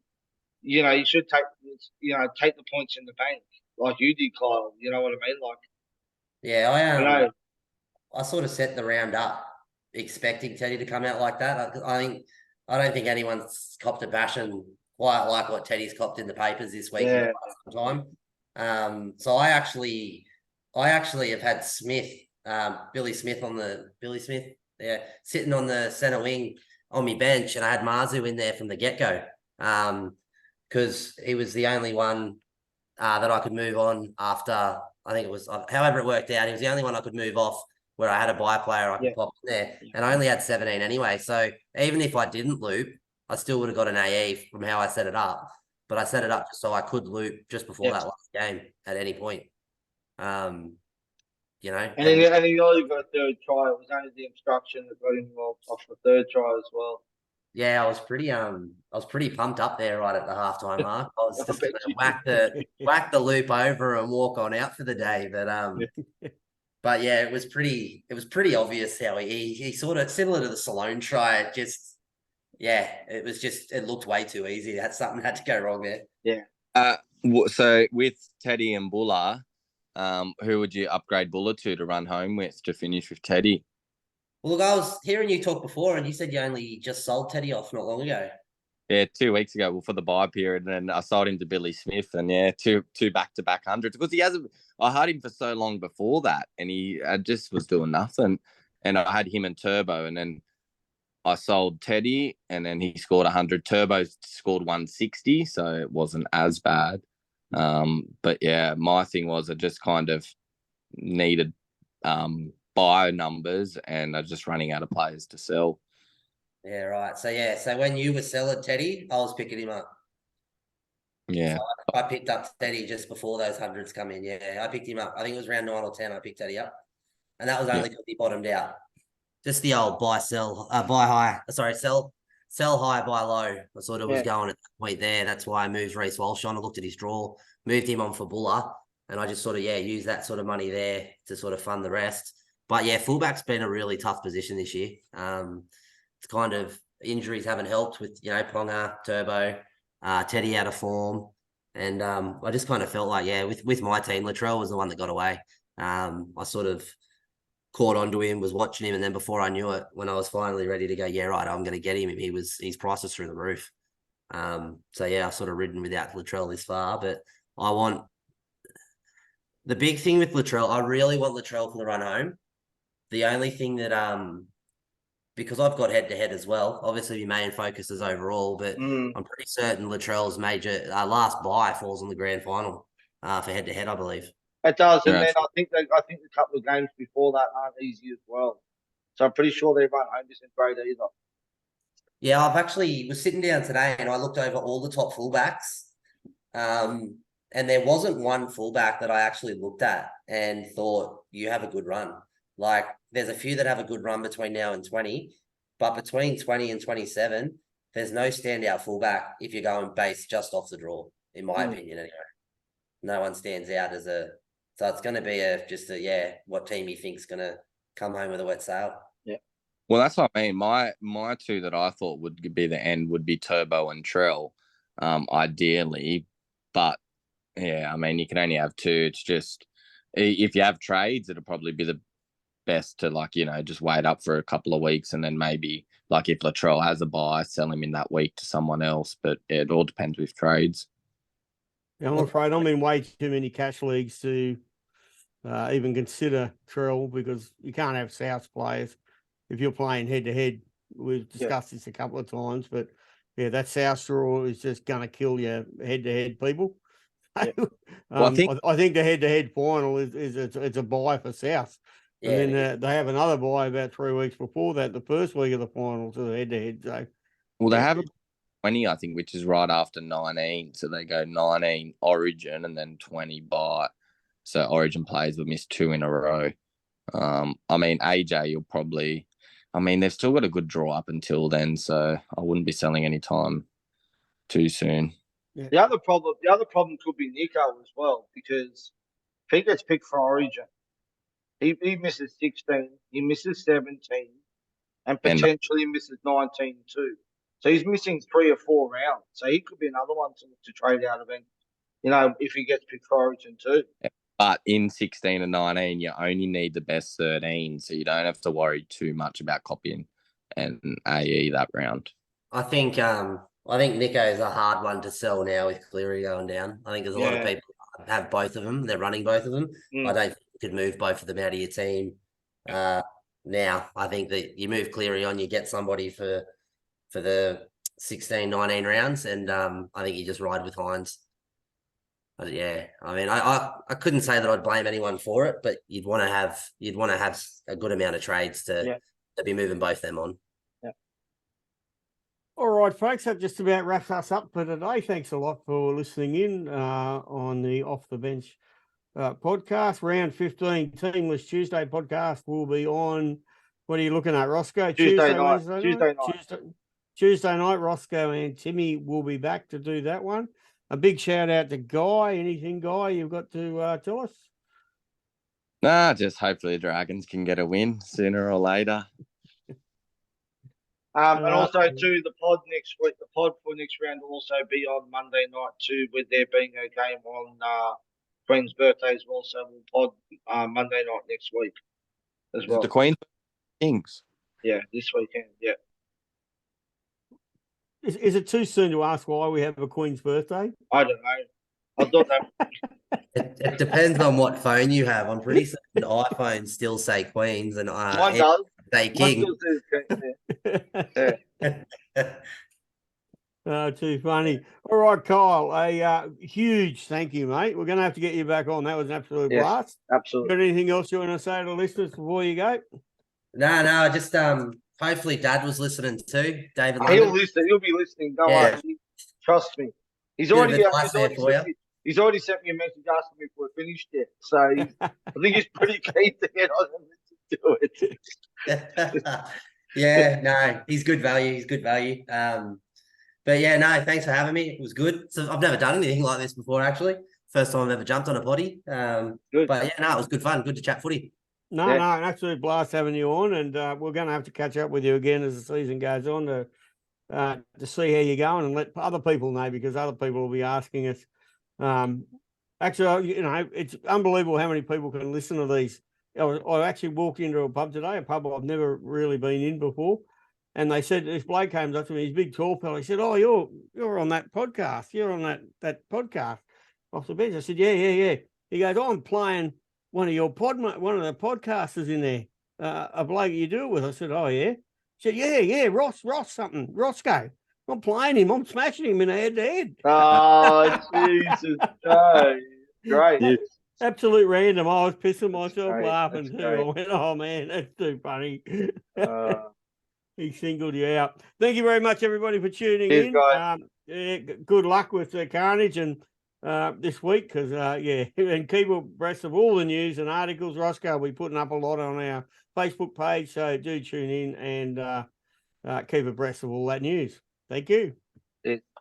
you should take the points in the bank like you did, Kyle. You know what I mean? Like, I sort of set the round up expecting Teddy to come out like that. I don't think anyone's copped a bashing quite like what Teddy's copped in the papers this week in the last time. So I actually have had Billy Smith, sitting on the centre wing on my bench, and I had Marzu in there from the get-go because he was the only one that I could move on after. I think it was however it worked out. He was the only one I could move off where I had a buy player I could pop in there, and I only had 17 anyway. So even if I didn't loop, I still would have got an AE from how I set it up. But I set it up just so I could loop just before that last game at any point. And he only got a third try. It was only the obstruction that got him off the third try as well. Yeah, I was pretty pumped up there right at the halftime mark. I was just going to whack the loop over and walk on out for the day. But yeah, it was pretty obvious how he sort of similar to the Salone try. yeah, it looked way too easy. That's something had to go wrong there. So with Teddy and Buller, who would you upgrade Buller to run home with to finish with Teddy? Well, look, I was hearing you talk before, and you said you only just sold Teddy off not long ago. Yeah, 2 weeks ago, well, for the buy period, and then I sold him to Billy Smith, and yeah, two back-to-back hundreds because he hasn't. I had him for so long before that, and he just was doing nothing. And I had him and Turbo, and then I sold Teddy, and then he scored 100. Turbo scored 160, so it wasn't as bad. But yeah, my thing was I just kind of needed buy numbers, and I was just running out of players to sell. Yeah, right. So when you were selling Teddy, I was picking him up. Yeah. So I picked up Teddy just before those hundreds come in. Yeah, I picked him up. I think it was around 9 or 10. I picked Teddy up, and that was only because he bottomed out. Just the old buy high. Sorry, sell high, buy low. I sort of was going at that point there. That's why I moved Reece Walsh on. I looked at his draw, moved him on for Buller, and I just sort of used that sort of money there to sort of fund the rest. But yeah, fullback's been a really tough position this year. It's kind of injuries haven't helped with Ponga, Turbo, Teddy out of form, and I just kind of felt like with my team, Latrell was the one that got away. I sort of caught onto him, was watching him, and then before I knew it, when I was finally ready to go, I'm going to get him. His price was through the roof. So yeah, I sort of ridden without Latrell this far, but I want the big thing with Latrell. I really want Latrell for the run home. The only thing that because I've got head to head as well. Obviously, my main focus is overall, but I'm pretty certain Latrell's major last buy falls on the grand final for head to head, I believe. It does, and then I think a couple of games before that aren't easy as well. So I'm pretty sure they run home isn't great either. Yeah, I've actually was sitting down today and I looked over all the top fullbacks, and there wasn't one fullback that I actually looked at and thought you have a good run. Like there's a few that have a good run between now and 20, but between 20 and 27, there's no standout fullback if you're going based just off the draw, in my opinion anyway. No one stands out so it's going to be what team you think's going to come home with a wet sail. Yeah. Well, that's what I mean. My two that I thought would be the end would be Turbo and Trell, ideally. But yeah, I mean, you can only have two. It's just if you have trades, it'll probably be the best to just wait up for a couple of weeks and then maybe if Latrell has a buy, sell him in that week to someone else. But it all depends with trades. Yeah, I'm afraid I'm in way too many cash leagues to even consider Trell because you can't have South players if you're playing head to head. We've discussed this a couple of times, but yeah, that South draw is just going to kill your head to head people. Yeah. Well, I think the head to head final it's a buy for South. Yeah, and then they have another buy about 3 weeks before that, the first week of the final to the head to head. So, well, they have 20, I think, which is right after 19. So they go 19 Origin and then 20 buy. So Origin players will miss 2 in a row. I mean, AJ, you'll probably. I mean, they've still got a good draw up until then, so I wouldn't be selling any time too soon. Yeah. The other problem could be Nico as well because if he gets picked for Origin, he misses 16, he misses 17, and potentially misses 19 too. So he's missing 3 or 4 rounds. So he could be another one to trade out of, and if he gets picked for Origin too. But in 16 and 19, you only need the best 13, so you don't have to worry too much about copying and AE that round. I think Nico is a hard one to sell now with Cleary going down. I think there's a lot of people have both of them. They're running both of them. I don't think you could move both of them out of your team now. I think that you move Cleary on, you get somebody for the 16, 19 rounds, and I think you just ride with Hines. But yeah, I mean, I couldn't say that I'd blame anyone for it, but you'd want to have a good amount of trades to be moving both them on. Yeah. All right, folks, that just about wraps us up for today. Thanks a lot for listening in on the Off the Bench podcast. Round 15 Teamless Tuesday podcast will be on. What are you looking at, Roscoe? Tuesday night. Wednesday Tuesday night. Tuesday night. Roscoe and Timmy will be back to do that one. A big shout out to Guy. Anything, Guy, you've got to tell us? Nah, just hopefully the Dragons can get a win sooner or later. And also too, the pod next week, the pod for next round will also be on Monday night too, with there being a game on Queen's birthday as well. So we'll pod Monday night next week as Is well. it the Queen Kings? Yeah, this weekend. Yeah. Is it too soon to ask why we have a Queen's birthday? I don't know. I thought that. It depends on what phone you have. I'm pretty certain iPhones still say Queens and Mine does. say Mine King. still says King, yeah. Oh, too funny. All right, Kyle, a huge thank you, mate. We're going to have to get you back on. That was an absolute Yes. blast. Absolutely. Got anything else you want to say to the listeners before you go? No, just hopefully Dad was listening too, David He'll London. listen. He'll be listening. Don't Yeah. worry. Trust me. He's Bit of already, advice there for you. he's already sent me a message asking me if we're finished yet. So I think he's pretty keen to get on and listen to it. Yeah, no, he's good value. He's good value. But yeah, no, thanks for having me. It was good. So I've never done anything like this before, actually. First time I've ever jumped on a potty. Good. But yeah, no, it was good fun. Good to chat footy. No, Yeah. no, an absolute blast having you on, and we're going to have to catch up with you again as the season goes on to see how you're going and let other people know, because other people will be asking us. Actually, you know, it's unbelievable how many people can listen to these. I actually walked into a pub today, a pub I've never really been in before, and they said, this bloke came up to me, he's a big tall fellow. He said, "Oh, you're on that podcast. You're on that podcast off the bench." I said, "Yeah." He goes, "Oh, I'm playing one of the podcasters in there, a bloke you do it with." I said, "Oh, yeah." He said, yeah, Ross something, Roscoe. I'm playing him. I'm smashing him in a head-to-head. Oh, Jesus. Oh, great. Yeah. Absolute random. I was pissing myself great. laughing That's too. great. I went, "Oh, man, that's too funny." Uh, He singled you out. Thank you very much, everybody, for tuning Cheers, in. guys. Good luck with the carnage and this week, because and keep abreast of all the news and articles. Roscoe will be putting up a lot on our Facebook page, so do tune in and keep abreast of all that news. Thank you.